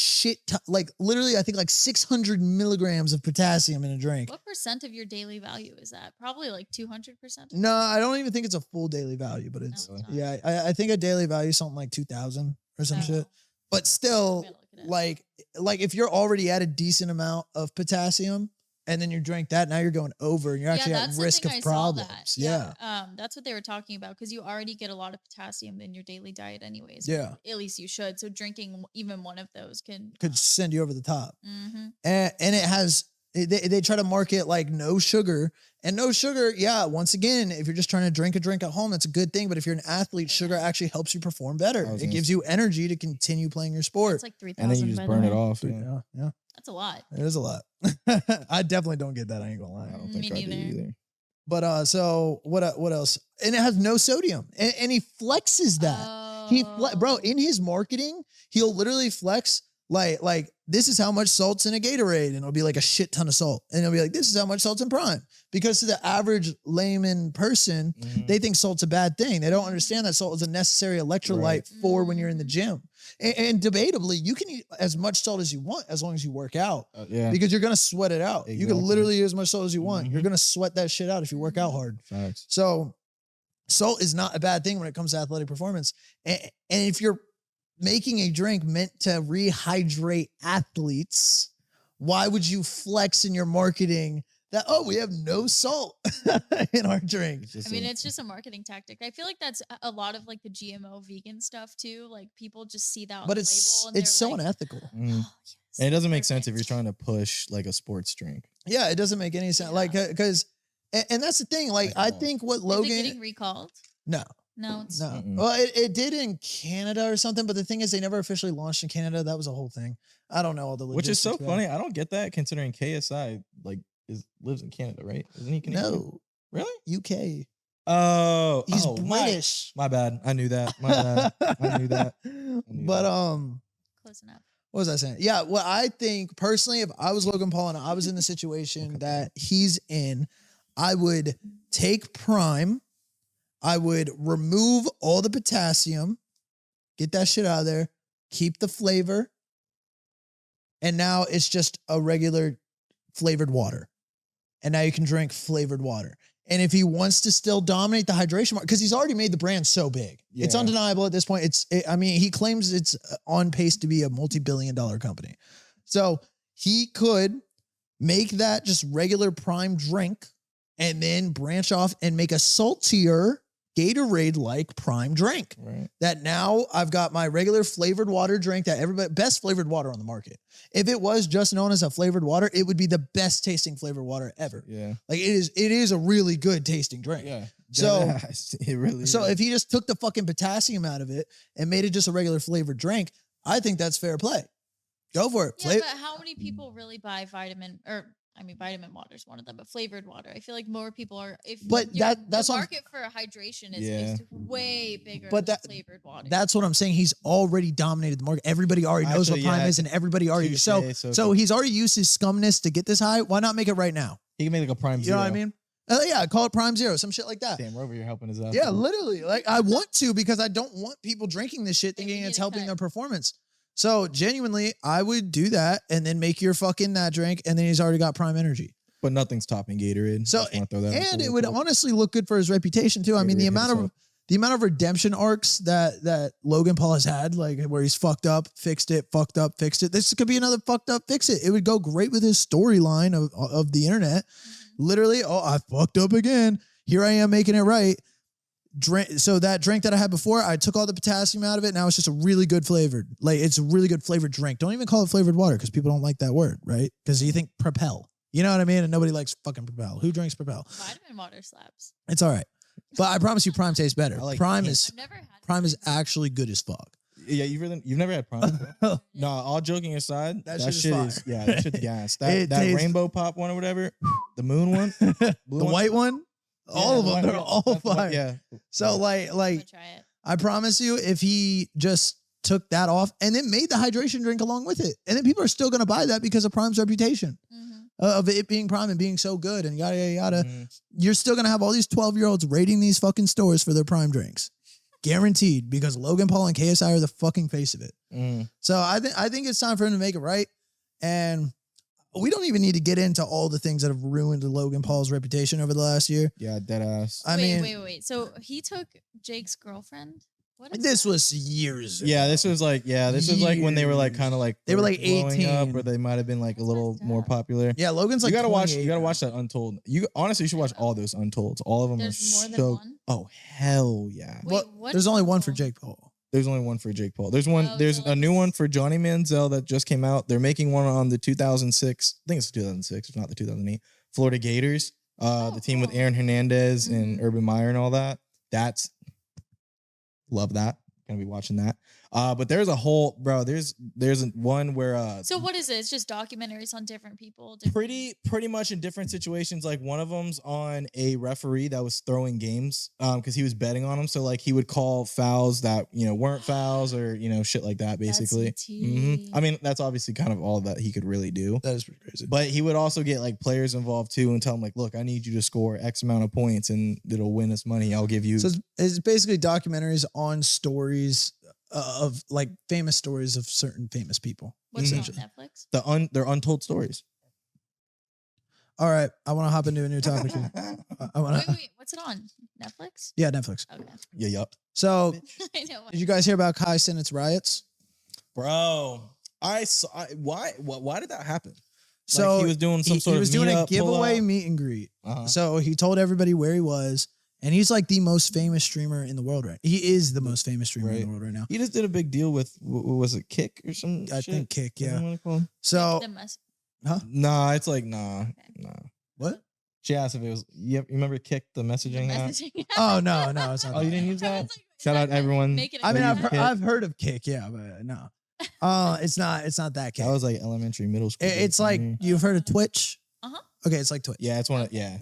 like literally, I think like 600 milligrams of potassium in a drink. What percent of your daily value is that? Probably like 200%. No, I don't even think it's a full daily value, but it's not. I think a daily value is something like 2,000 or some shit. But still, like if you're already at a decent amount of potassium and then you drink that, now you're going over and you're actually at risk of problems. That's what they were talking about, because you already get a lot of potassium in your daily diet anyways. Yeah. At least you should. So drinking even one of those could send you over the top. Mm-hmm. And it has, they try to market like no sugar. And no sugar, once again, if you're just trying to drink a drink at home, that's a good thing. But if you're an athlete, sugar actually helps you perform better. It gives you energy to continue playing your sport. It's like 3,000. And then you just burn it off. Yeah. That's a lot. It is a lot. I definitely don't get that. I ain't gonna lie. I don't think I do either. But so what else? And it has no sodium. And he flexes that. Bro, in his marketing, he'll literally flex like this is how much salt's in a Gatorade, and it'll be like a shit ton of salt. And it'll be like, this is how much salt's in Prime. Because to the average layman person, they think salt's a bad thing. They don't understand that salt is a necessary electrolyte for when you're in the gym. And debatably, you can eat as much salt as you want as long as you work out. Because you're going to sweat it out. Exactly. You can literally eat as much salt as you want. You're going to sweat that shit out if you work out hard. Facts. So salt is not a bad thing when it comes to athletic performance. And if you're making a drink meant to rehydrate athletes, why would you flex in your marketing that, we have no salt in our drink? I mean, it's just a marketing tactic. I feel like that's a lot of like the GMO vegan stuff too. Like people just see that on the label and it's so like, unethical. Oh, yes, and it doesn't make sense if you're trying to push like a sports drink. Yeah, it doesn't make any sense. Like, because, and that's the thing. Like, I think what Logan... Is it getting recalled? No. No, it's no. Well, it did in Canada or something, but the thing is, they never officially launched in Canada. That was a whole thing. I don't know all the logistics. Which is so funny. I don't get that, considering KSI lives in Canada, right? Isn't he Canadian? No, really? UK. Oh, he's British. My bad. I knew that. My bad. I knew that. But close enough. What was I saying? Yeah. Well, I think personally, if I was Logan Paul and I was in the situation that he's in, I would take Prime. I would remove all the potassium, get that shit out of there, keep the flavor, and now it's just a regular flavored water. And now you can drink flavored water. And if he wants to still dominate the hydration market, because he's already made the brand so big, it's undeniable at this point. I mean, he claims it's on pace to be a multi-billion-dollar company. So he could make that just regular Prime drink and then branch off and make a saltier Gatorade-like Prime drink. Right. That now I've got my regular flavored water drink that best flavored water on the market. If it was just known as a flavored water, it would be the best tasting flavored water ever. Yeah. Like it is a really good tasting drink. Yeah. So it really is. If he just took the fucking potassium out of it and made it just a regular flavored drink, I think that's fair play. Go for it. Yeah, but how many people really buy vitamin water is one of them, but flavored water. I feel like more people are. That's the market for hydration is way bigger than flavored water. That's what I'm saying. He's already dominated the market. Everybody already knows what Prime is, and everybody already. So he's already used his scumness to get this high. Why not make it right now? He can make like a Prime Zero. You know what I mean? Yeah, call it Prime Zero, some shit like that. Damn, Rover, you're helping us out. Yeah, literally. Like I want to, because I don't want people drinking this shit thinking it's helping their performance. So genuinely, I would do that and then make your fucking that drink, and then he's already got Prime energy. But nothing's topping Gatorade. So and it would honestly look good for his reputation too. I mean, the amount of redemption arcs that Logan Paul has had, like where he's fucked up, fixed it, fucked up, fixed it. This could be another fucked up, fix it. It would go great with his storyline of the internet. Literally, I fucked up again. Here I am making it right. So that drink that I had before, I took all the potassium out of it. Now it's just a really good flavored, it's a really good flavored drink. Don't even call it flavored water, because people don't like that word, right? Because you think Propel, you know what I mean? And nobody likes fucking Propel. Who drinks Propel? Vitamin water slaps. It's all right, but I promise you, Prime tastes better. Prime is actually good as fuck. Yeah, you've never had Prime? No, all joking aside, that shit is that shit's gas. That rainbow pop one or whatever, the moon one, the white one. All of them, they're all fire. Yeah. So I promise you, if he just took that off and then made the hydration drink along with it, and then people are still going to buy that because of Prime's reputation of it being Prime and being so good and yada, yada, yada. You're still going to have all these 12-year-olds raiding these fucking stores for their Prime drinks. guaranteed, because Logan Paul and KSI are the fucking face of it. Mm. So I think it's time for him to make it right. And we don't even need to get into all the things that have ruined Logan Paul's reputation over the last year. Yeah, dead ass. Wait. So he took Jake's girlfriend? This was years ago. Yeah, this was like when they were like kind of like they were like 18 up, or they might have been like a little more popular. Yeah, Logan's like you gotta watch that Untold. You honestly should watch all those Untolds. All of them There's are more so. than one? Oh hell yeah! Wait, there's only one for Jake Paul. There's only one for Jake Paul. There's one. Oh, there's so a new one for Johnny Manziel that just came out. They're making one on the 2006. I think it's 2006, if not the 2008 Florida Gators. The team with Aaron Hernandez and Urban Meyer and all that. Love that. Gonna be watching that. But there's a whole there's one where So what is it? It's just documentaries on different people. Pretty much in different situations. Like one of them's on a referee that was throwing games because he was betting on them. So like he would call fouls that weren't fouls, or shit like that basically. I mean, that's obviously kind of all that he could really do. That is pretty crazy. But he would also get like players involved too and tell them like, look, I need you to score X amount of points and it'll win us money. I'll give you. So it's basically documentaries on stories of like famous stories of certain famous people. What's it on Netflix? They're untold stories. All right, I want to hop into a new topic here. Wait, what's it on? Netflix? Yeah, Netflix. Okay. Yeah, yup. So, I know. did you guys hear about Kai Cenat's riots? Bro, I saw. Why did that happen? So like he was doing some sort of doing a giveaway meet and greet. So he told everybody where he was. And he's like the most famous streamer in the world right now. He is the most famous streamer in the world right now. He just did a big deal with, was it Kick or something? I think Kick, yeah. So, huh? Nah, it's like, nah. What? She asked if it was, you remember Kick, the messaging app? Oh, no, it's not. Oh, you didn't use that? Shout out everyone. I mean, I've heard of Kick, yeah, but no. It's not that Kick. That was like elementary, middle school. It's like, you've heard of Twitch? Okay, it's like Twitch. Yeah, it's one of, yeah.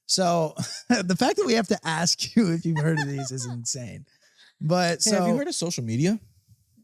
So the fact that we have to ask you if you've heard of these is insane. But hey, have you heard of social media?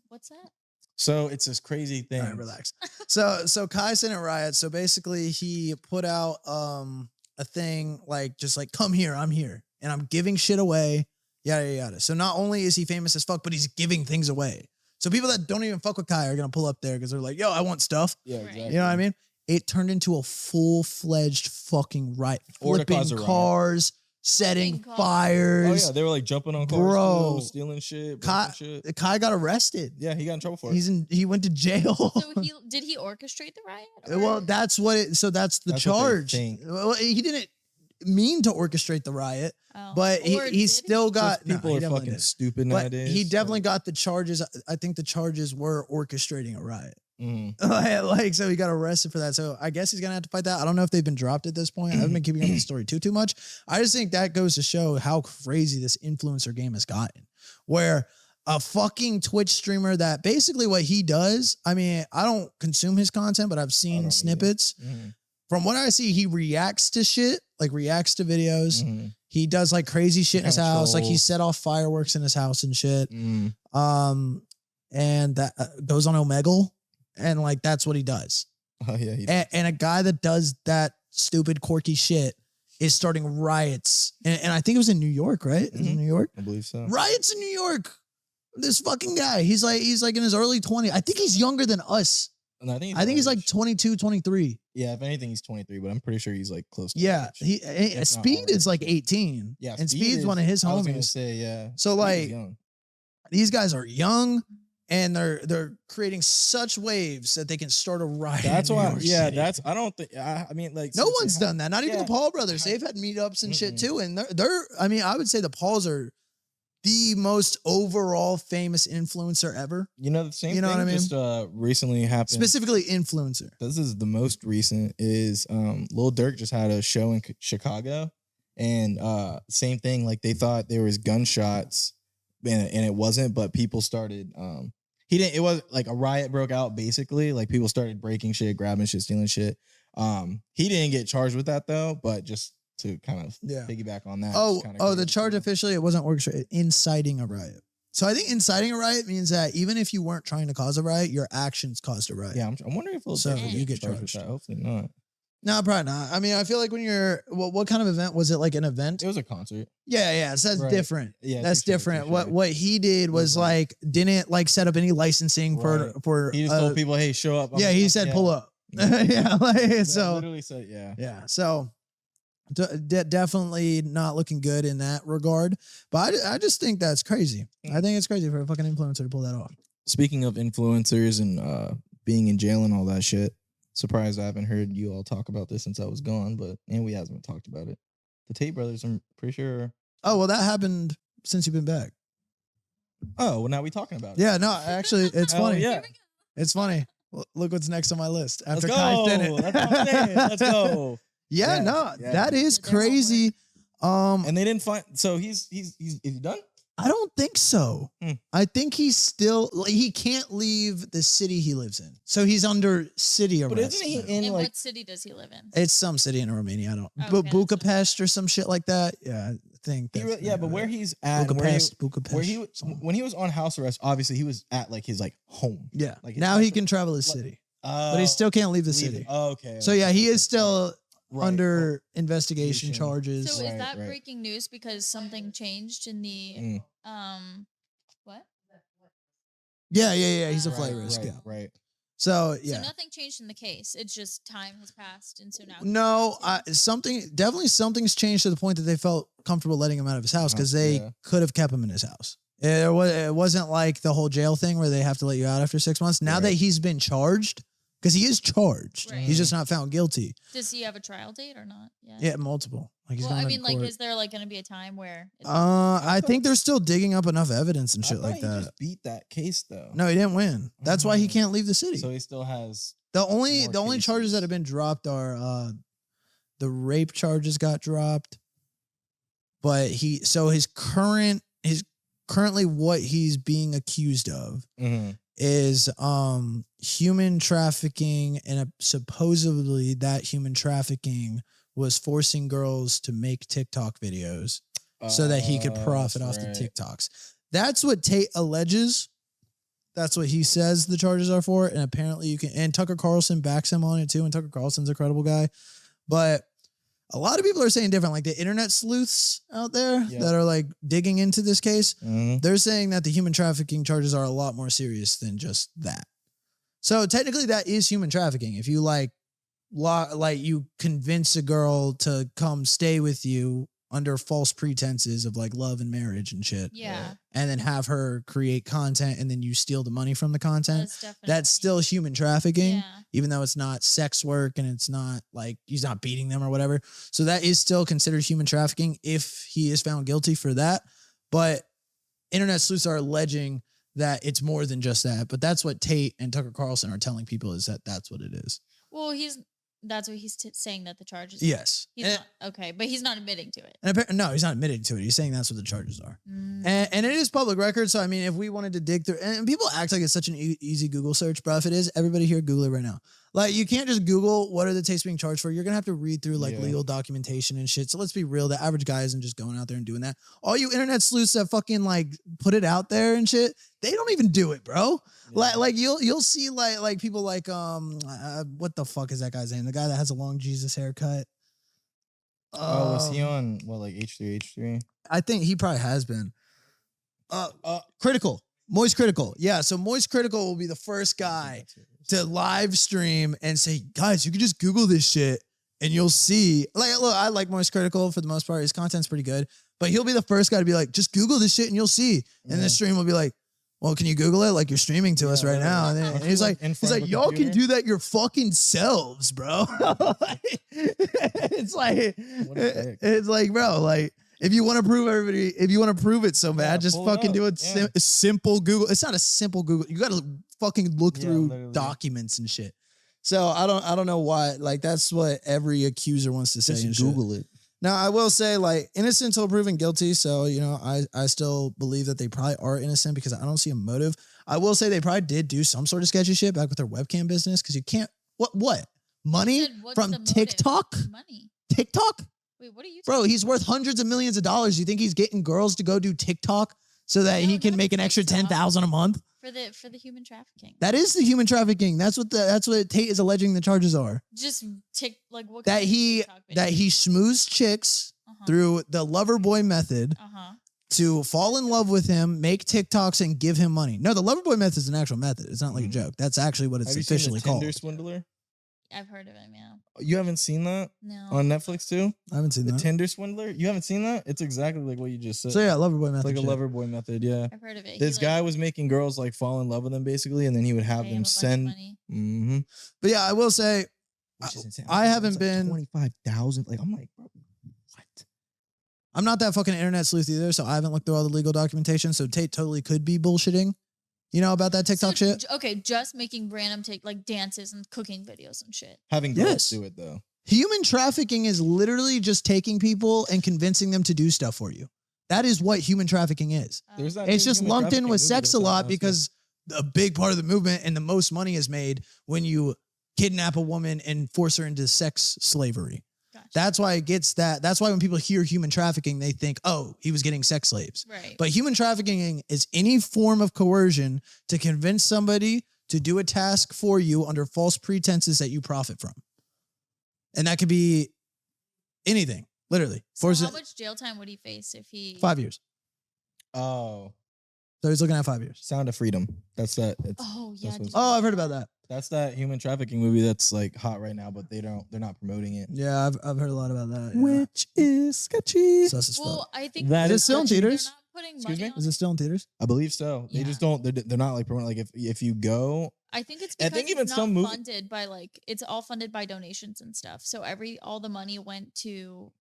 What's that? So it's this crazy thing. All right, relax. So Kai Cenat riots. So basically he put out a thing like just like, come here, I'm here. And I'm giving shit away. Yada yada. So not only is he famous as fuck, but he's giving things away. So people that don't even fuck with Kai are gonna pull up there because they're like, yo, I want stuff. Yeah, exactly. You know what I mean? It turned into a full-fledged fucking riot. Flipping cars, setting fires. Oh, yeah. They were like jumping on cars, stealing shit, Kai got arrested. Yeah, he got in trouble for it. He went to jail. So did he orchestrate the riot? Well, that's what it. So that's the charge. Well, he didn't mean to orchestrate the riot, but he still got. People are fucking stupid nowadays. He definitely got the charges. I think the charges were orchestrating a riot. So he got arrested for that. So I guess he's gonna have to fight that. I don't know if they've been dropped at this point. I haven't been keeping up with the story too much. I just think that goes to show how crazy this influencer game has gotten, where a fucking Twitch streamer that basically what he does. I mean, I don't consume his content, but I've seen snippets. From what I see, he reacts to shit, like reacts to videos. He does like crazy shit in his house. Like he set off fireworks in his house and shit. And that goes on Omegle. And like, that's what he does. Oh yeah. And a guy that does that stupid quirky shit is starting riots. And I think it was in New York, right? Is it in New York? I believe so. Riots in New York. This fucking guy. He's like in his early 20s. I think he's younger than us. And I think he's like 22, 23. Yeah, if anything, he's 23, but I'm pretty sure he's like close to Speed is like 18. Yeah. And Speed's one of his homies. I was gonna say, yeah. So like these guys are young. And they're creating such waves that they can start a riot. That's why. Yeah, City. I don't think. I mean, like no one's done that. Not even the Paul brothers. They've had meetups and shit too. And they're. I mean, I would say the Pauls are the most overall famous influencer ever. You know, the same thing what I mean? Just recently happened. Specifically, influencer. This is the most recent. Is Lil Durk just had a show in Chicago, and same thing. Like they thought there was gunshots. And it wasn't, but people started. It was like a riot broke out. Basically, like people started breaking shit, grabbing shit, stealing shit. He didn't get charged with that though, but just to kind of piggyback on that. The charge officially it wasn't orchestrated, inciting a riot. So I think inciting a riot means that even if you weren't trying to cause a riot, your actions caused a riot. Yeah, I'm wondering if you get charged. with that. Hopefully not. No, probably not. I mean, I feel like when you're, what kind of event was it? Like an event? It was a concert. Yeah. So that's different. Yeah, that's different. What he did was like didn't like set up any licensing for. He just told people, "Hey, show up." He said, "Pull up." Yeah, like so. Literally said, yeah. So definitely not looking good in that regard. But I just think that's crazy. I think it's crazy for a fucking influencer to pull that off. Speaking of influencers and being in jail and all that shit. Surprised I haven't heard you all talk about this since I was gone, and we haven't talked about it. The Tate brothers, I'm pretty sure. Oh, well, that happened since you've been back. Oh, well, now we talking about it. Yeah, no, actually, it's funny. Yeah. It's funny. Look what's next on my list. After Let's Kai go. Cenat. That's what I'm saying. Let's go. That is crazy. And they didn't find. So is he done? I don't think so. I think he's still, he can't leave the city he lives in. So he's under city arrest. But isn't he in like, what city does he live in? It's some city in Romania. I don't Okay, Bucharest or some shit like that. Yeah, I think. But where he's at, Bucharest. When he was on house arrest, obviously he was at like his like home. Yeah. Like now he can travel his city. But he still can't leave the city. Okay. So yeah, he is still under investigation charges. So is that breaking news because something changed in the what? Yeah. He's a flight risk. Right. So So nothing changed in the case. It's just time has passed, and so now. No, something's changed to the point that they felt comfortable letting him out of his house because they could have kept him in his house. It wasn't like the whole jail thing where they have to let you out after 6 months. Now that he's been charged. Because he is charged. Right. He's just not found guilty. Does he have a trial date or not? Yeah, multiple. Like he's going to court. Is there like going to be a time where? I think they're still digging up enough evidence and shit like that. He just beat that case though. No, he didn't win. That's why he can't leave the city. So he still has the only charges that have been dropped are the rape charges got dropped, but his currently what he's being accused of. Is human trafficking, and supposedly that human trafficking was forcing girls to make TikTok videos so that he could profit off the TikToks. That's what Tate alleges. That's what he says the charges are for, and apparently you can. And Tucker Carlson backs him on it too, and Tucker Carlson's a credible guy, but a lot of people are saying different, like the internet sleuths out there that are like digging into this case. They're saying that the human trafficking charges are a lot more serious than just that. So technically that is human trafficking. If you like you convince a girl to come stay with you under false pretenses of like love and marriage and shit. Yeah. And then have her create content and then you steal the money from the content. That's still human trafficking, even though it's not sex work and it's not like he's not beating them or whatever. So that is still considered human trafficking if he is found guilty for that. But internet sleuths are alleging that it's more than just that. But that's what Tate and Tucker Carlson are telling people is that that's what it is. Well, that's what he's saying that the charges are. Yes. He's not, okay, but he's not admitting to it. No, he's not admitting to it. He's saying that's what the charges are. And it is public record. So, I mean, if we wanted to dig through, and people act like it's such an easy Google search, bro. If it is, everybody here, Google it right now. Like, you can't just Google what are the tapes being charged for. You're going to have to read through like legal documentation and shit. So let's be real. The average guy isn't just going out there and doing that. All you internet sleuths that fucking like put it out there and shit, they don't even do it, bro. Like you'll see like people like what the fuck is that guy's name? The guy that has a long Jesus haircut. Was he on like H3H3? I think he probably has been. Critical. Moist Critical. Yeah, so Moist Critical will be the first guy to live stream and say, guys, you can just Google this shit and you'll see. Like, look, I like Moist Critical for the most part. His content's pretty good. But he'll be the first guy to be like, just Google this shit and you'll see. And the stream will be like, well, can you Google it? Like you're streaming to us right now. And he's like, y'all can do that your fucking selves, bro. It's like, bro, like if you want to prove it so bad, just fucking do it. Simple Google. It's not a simple Google. You got to fucking look through documents and shit. So I don't know why. Like that's what every accuser wants to say. Just Google it. Now, I will say, like, innocent until proven guilty. So, you know, I still believe that they probably are innocent because I don't see a motive. I will say they probably did do some sort of sketchy shit back with their webcam business because you can't. What? Money from TikTok? Money. TikTok? Wait, what are you Bro, he's worth hundreds of millions of dollars. You think he's getting girls to go do TikTok so that he can make an extra 10,000 a month. For the human trafficking. That is the human trafficking. That's what Tate is alleging the charges are. Just what that he schmoozed chicks through the lover boy method to fall in love with him, make TikToks, and give him money. No, the lover boy method is an actual method. It's not like a joke. That's actually what it's officially called. Tinder swindler? I've heard of him, yeah. You haven't seen that? No. On Netflix too? I haven't seen the that. Tinder swindler? You haven't seen that? It's exactly like what you just said. So yeah, lover boy method. It's like a lover boy method, yeah. I've heard of it. This guy was making girls like fall in love with him basically, and then he would have them send. Mm-hmm. But yeah, I will say, I haven't been 25,000. Like I'm like, bro, what? I'm not that fucking internet sleuth either, so I haven't looked through all the legal documentation. So Tate totally could be bullshitting. You know about that TikTok shit? Okay, just making random dances and cooking videos and shit. Having girls do it though. Human trafficking is literally just taking people and convincing them to do stuff for you. That is what human trafficking is. It's just lumped in with sex a lot because a big part of the movement and the most money is made when you kidnap a woman and force her into sex slavery. Gotcha. That's why it gets that. That's why when people hear human trafficking, they think, oh, he was getting sex slaves. Right. But human trafficking is any form of coercion to convince somebody to do a task for you under false pretenses that you profit from. And that could be anything, literally. So how much jail time would he face if he... 5 years. Oh. So he's looking at 5 years. Sound of Freedom. That's that. I've heard about that. That's that human trafficking movie that's like hot right now, but they're not promoting it. Yeah, I've heard a lot about that. Yeah. Which is sketchy. Well, I think that is still in theaters. Excuse me? Is it still in theaters? I believe so. They just don't. They're not like promoting. Like if you go, I think it's because it's not funded by it's all funded by donations and stuff. So all the money went to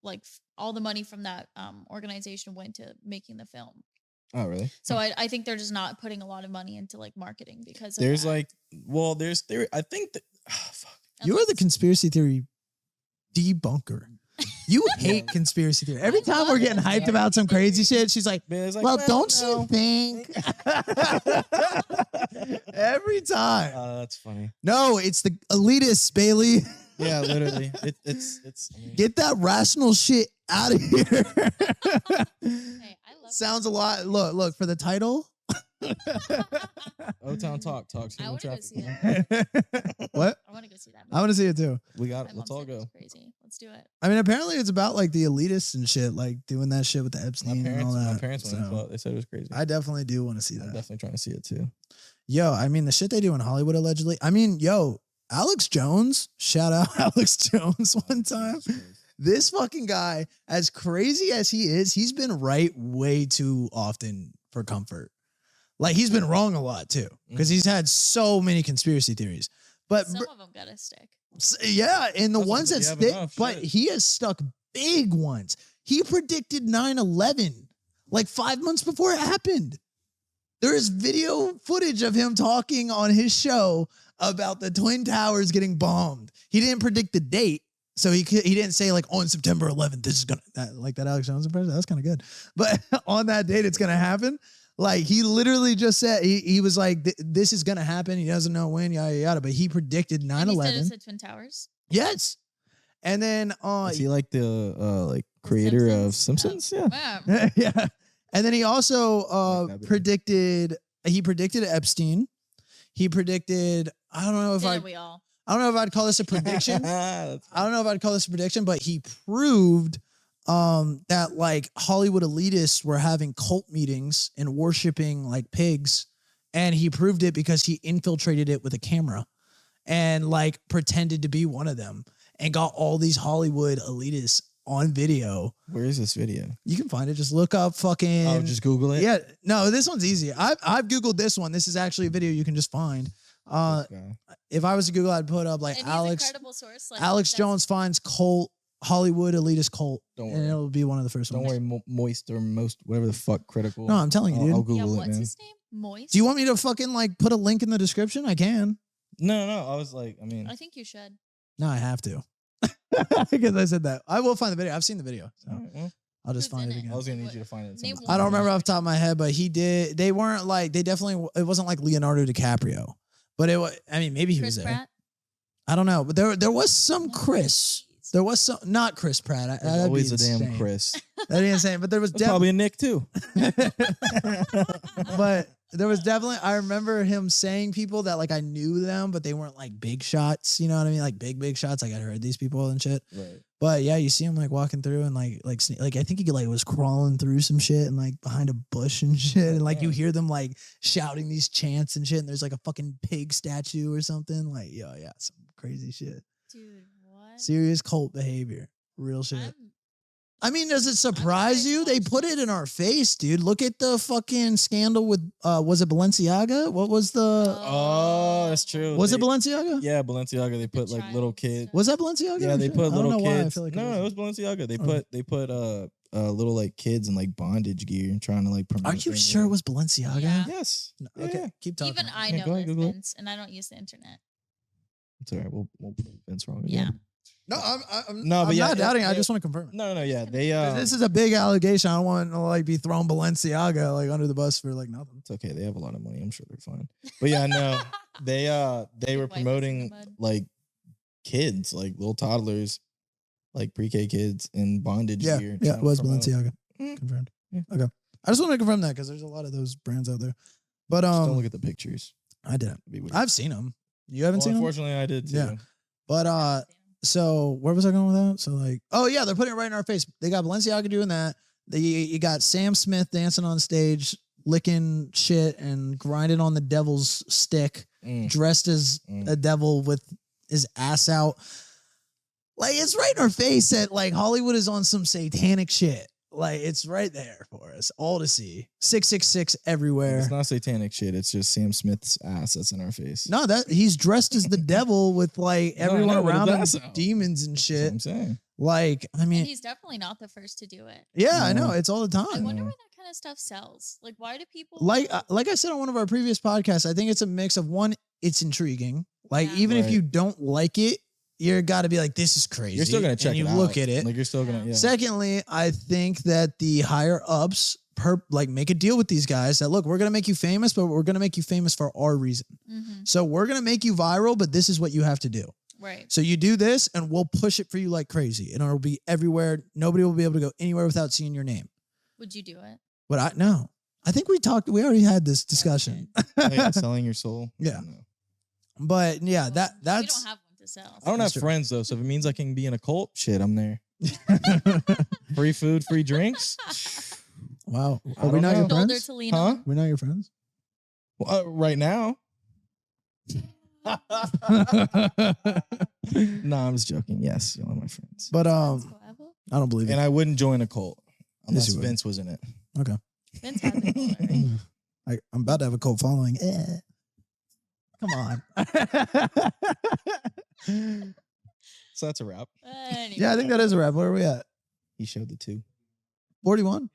all the money from that organization went to making the film. Oh, really? So I think they're just not putting a lot of money into marketing because there's there's theory. I think that fuck. You are the conspiracy theory debunker. You hate conspiracy theory. Every time we're getting hyped about some crazy shit, she's like, well, don't you think? Every time. That's funny. No, it's the elitists, Bailey. Yeah, literally. It's get that rational shit out of here. Hey, I love Sounds a lot. Look for the title. Otown Talk. I want to go see that. What? I want to go see that. I want to see it too. We got it. Let's all go. Crazy. Let's do it. I mean, apparently it's about the elitists and shit, doing that shit with the Epstein and all that. My parents went and thought they said it was crazy. I definitely do want to see that. I'm definitely trying to see it too. Yo, I mean, the shit they do in Hollywood allegedly. I mean, Alex Jones. Shout out Alex Jones one time. This fucking guy, as crazy as he is, he's been right way too often for comfort. He's been wrong a lot too, because he's had so many conspiracy theories. But some of them gotta stick. Yeah, and the ones that stick, but shit. he has stuck big ones. He predicted 9/11 5 months before it happened. There is video footage of him talking on his show about the Twin Towers getting bombed. He didn't predict the date. So he didn't say on September 11th, this is going to, that Alex Jones impression. That was kind of good. But on that date, it's going to happen. He literally just said, he was like, this is going to happen. He doesn't know when, yada, yada. But he predicted 9/11. And he said it's the Twin Towers? Yes. And then... is he the creator of Simpsons? Oh. Yeah. Yeah. And then he also predicted Epstein. He predicted, I don't know if I'd call this a prediction. I don't know if I'd call this a prediction, but he proved that Hollywood elitists were having cult meetings and worshiping pigs. And he proved it because he infiltrated it with a camera and pretended to be one of them and got all these Hollywood elitists on video. Where is this video? You can find it. Just look up fucking... Oh, just Google it? Yeah. No, this one's easy. I've Googled this one. This is actually a video you can just find. If I was to Google, I'd put up Alex Jones finds cult, Hollywood elitist cult. Don't worry. And it'll be one of the first ones. Don't worry, moist or most, whatever the fuck, critical. No, I'm telling you, dude. I'll Google it, what's man. his name? Moist? Do you want me to fucking put a link in the description? I can. No. I was I think you should. No, I have to. Because I said that. I will find the video. I've seen the video. So I'll just find it again. I was going to need you to find it. I don't remember off the top of my head, but he did. They weren't it wasn't like Leonardo DiCaprio. But maybe he was there. Pratt? I don't know. But there was some Chris. Chris. There was some, not Chris Pratt. There's always a damn Chris. That'd be insane. But there was probably a Nick too. But there was definitely, I remember him saying people that like I knew them, but they weren't like big shots. You know what I mean? Like big shots. Like I heard these people and shit. Right. But yeah, you see him like walking through and like I think he like was crawling through some shit and like behind a bush and shit. And like you hear them like shouting these chants and shit. And there's like a fucking pig statue or something. Like, yeah, some crazy shit. Dude, what? Serious cult behavior. Real shit. I mean, does it surprise you? They put it in our face, dude. Look at the fucking scandal with, was it Balenciaga? What was the... Oh, that's true. Was it Balenciaga? Yeah, Balenciaga. They put like little kids. Was that Balenciaga? Yeah, they put little kids. Like no, it was Balenciaga. They put little like kids in like bondage gear and trying to like promote. Are you sure it was Balenciaga? Yeah. Yes. No, okay, yeah. keep talking. Even I know this, Vince, and I don't use the internet. It's all right. We'll put Vince wrong Yeah. again. No, I'm but not doubting. I just want to confirm it. No, yeah. They this is a big allegation. I don't want to like be throwing Balenciaga like under the bus for like nothing. It's okay. They have a lot of money. I'm sure they're fine. But yeah, no. They were promoting like kids, like little toddlers, like pre-K kids in bondage gear. Yeah, it was Balenciaga. Mm. Confirmed. Yeah. Okay. I just want to confirm that because there's a lot of those brands out there. But just don't look at the pictures. I didn't. I've seen them. You haven't seen them? Unfortunately, I did too. Yeah. But so where was I going with that? So like, oh yeah, they're putting it right in our face. They got Balenciaga doing that. You got Sam Smith dancing on stage, licking shit and grinding on the devil's stick, dressed as a devil with his ass out. Like it's right in our face that like Hollywood is on some satanic shit. Like it's right there for us all to see. 666 everywhere. It's not satanic shit. It's just Sam Smith's ass that's in our face. No, that he's dressed as the devil with like everyone around him, demons and shit. That's what I'm saying. Like, I mean, and he's definitely not the first to do it. Yeah, I know. It's all the time. I wonder where that kind of stuff sells. Like, why do people like I said on one of our previous podcasts? I think it's a mix of one, it's intriguing. Like, even if you don't like it, you're got to be like, this is crazy. You're still gonna check it out. You look at it. Like you're still gonna. Yeah. Secondly, I think that the higher ups make a deal with these guys that look, we're gonna make you famous, but we're gonna make you famous for our reason. So we're gonna make you viral, but this is what you have to do. Right. So you do this, and we'll push it for you like crazy, and it'll be everywhere. Nobody will be able to go anywhere without seeing your name. Would you do it? But no. I think we already had this discussion. Selling your soul. Yeah. But yeah, that's. You don't have one to sell. I don't have friends though, so if it means I can be in a cult, shit, I'm there. Free food, free drinks. Wow. Are we not your friends? Huh? We're not your friends? Well, right now. No, I'm just joking. Yes, you're my friends. But I don't believe it. And I wouldn't join a cult unless Yes, Vince was in it. Okay. Vince has a cult already. I'm about to have a cult following. Come on. So that's a wrap. Anyway. Yeah, I think that is a wrap. Where are we at? He showed the 2. 41?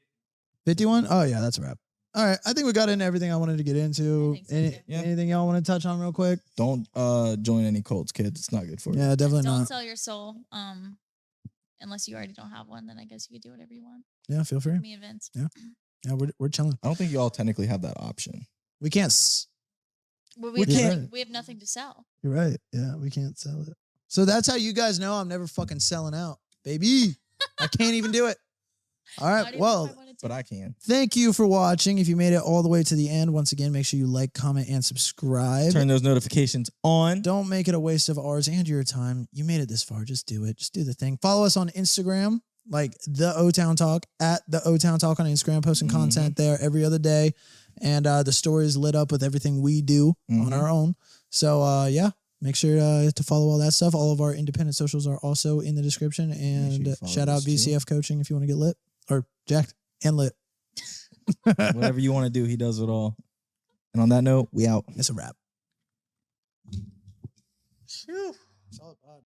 51? Oh, yeah, that's a wrap. All right. I think we got into everything I wanted to get into. Anything y'all want to touch on real quick? Don't join any cults, kids. It's not good for you. Yeah, definitely not. Don't sell your soul. Unless you already don't have one, then I guess you could do whatever you want. Yeah, feel free. Me and Vince. Yeah. Yeah, we're chilling. I don't think you all technically have that option. We can't. Well, we can't. We have nothing to sell. You're right. Yeah, we can't sell it. So that's how you guys know I'm never fucking selling out, baby. I can't even do it. All right. Well, but I can. Thank you for watching. If you made it all the way to the end, once again, make sure you like, comment, and subscribe. Turn those notifications on. Don't make it a waste of ours and your time. You made it this far. Just do it. Just do the thing. Follow us on Instagram, like the Otown Talk, at the Otown Talk on Instagram, posting content there every other day. And the story is lit up with everything we do on our own. So, yeah. Make sure to follow all that stuff. All of our independent socials are also in the description. And shout out VCF Coaching if you want to get lit or jacked and lit. Whatever you want to do, he does it all. And on that note, we out. It's a wrap. Solid pod.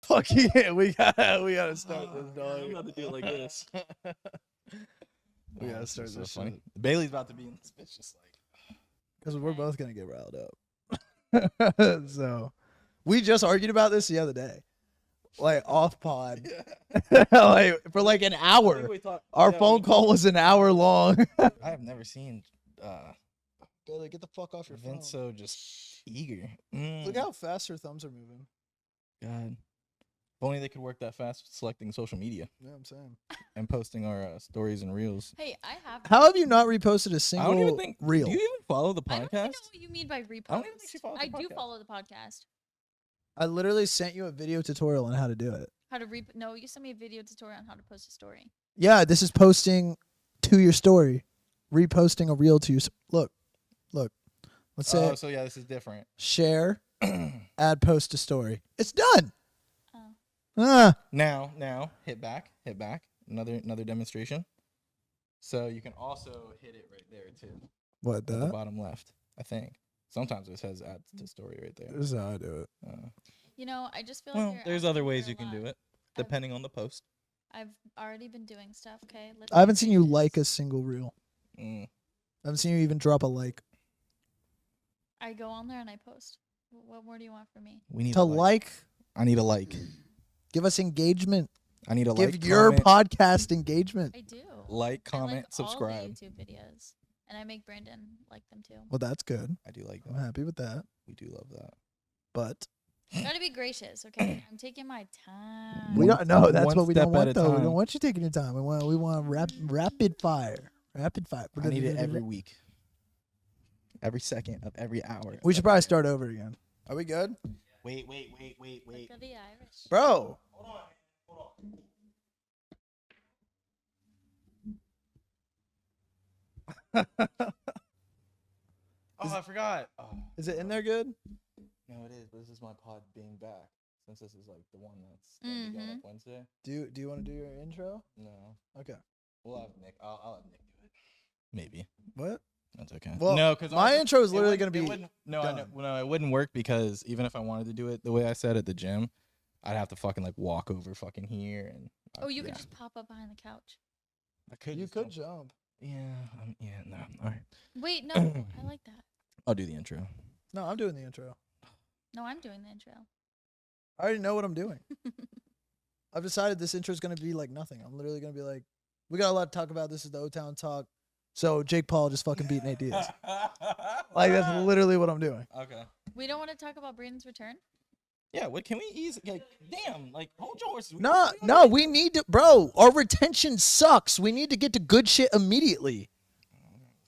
Fuck yeah, we gotta start this, dog. I'm about to do it like this. We gotta start this funny. Bailey's about to be in this bitch just like, because we're both gonna get riled up. So we just argued about this the other day, like off pod, like for like an hour. Our phone call was an hour long. I have never seen Bailey, get the fuck off your phone. Vin's so just eager. Look how fast her thumbs are moving. God. If only they could work that fast selecting social media. Yeah, I'm saying. And posting our stories and reels. Hey, I have. How have you not reposted a single I don't even think, reel? Do you even follow the podcast? I don't even know what you mean by repost. I don't even think she follows the I do podcast. follow the podcast. I literally sent you a video tutorial on how to do it. How to No, you sent me a video tutorial on how to post a story. Yeah, this is posting to your story. Reposting a reel to your... Look. Let's say... Oh, so yeah, this is different. Share, add post to story. It's done. Oh. Now, hit back. Another demonstration. So you can also hit it right there too. What, At the that? bottom left, I think. Sometimes it says add to story right there. This is how I do it. I just feel Well, like there's other ways you can do it, depending on the post. I've already been doing stuff, okay? I haven't seen you like a single reel. Mm. I haven't seen you even drop a like. I go on there and I post. What more do you want from me? We need To a like, I need a like. give us engagement. I need a Give like. your comment, podcast engagement. I do. like, comment, I like subscribe. all the YouTube videos. And I make Brandon like them too. Well, that's good. I do like I'm that. happy with that. We do love that. But Gotta be gracious, okay? I'm taking my time. we don't know. That's one what we step don't at want, a though. We time. don't want you taking your time. We want rapid fire. Rapid fire. I need it every week. Every second of every hour. We should probably start over again. Are we good? Wait. Look at the Irish. Bro. Hold on. I forgot. Oh. Is it in there good? No, it is. But this is my pod being back. Since this is like the one that we got up Wednesday. Do you want to do your intro? No. Okay. We'll have Nick. I'll have Nick do it. Maybe. What? That's okay. Well, no, because my intro is literally going to be No, it wouldn't work because even if I wanted to do it the way I said at the gym, I'd have to fucking like walk over fucking here and. You could just pop up behind the couch. I could. You could jump. Yeah. No. All right. Wait, no, I like that. I'll do the intro. No, I'm doing the intro. No, I'm doing the intro. I already know what I'm doing. I've decided this intro is going to be like nothing. I'm literally going to be like, we got a lot to talk about. This is the Otown Talk. So Jake Paul just fucking beat Nate Diaz. Like, that's literally what I'm doing. Okay. We don't want to talk about Braden's return? Yeah, what can we ease? Like, damn, like, hold your horses. No, we need to, bro, our retention sucks. We need to get to good shit immediately.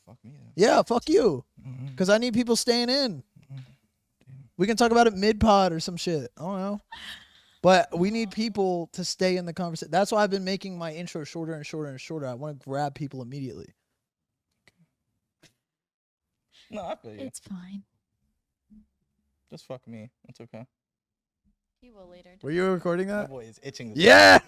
Fuck me then. Yeah, fuck you. Because I need people staying in. We can talk about it mid-pod or some shit. I don't know. But we need people to stay in the conversation. That's why I've been making my intro shorter and shorter and shorter. I want to grab people immediately. No, I feel you. It's fine. Just fuck me. It's okay. He will later. Were you recording My that? boy is itching. Yeah!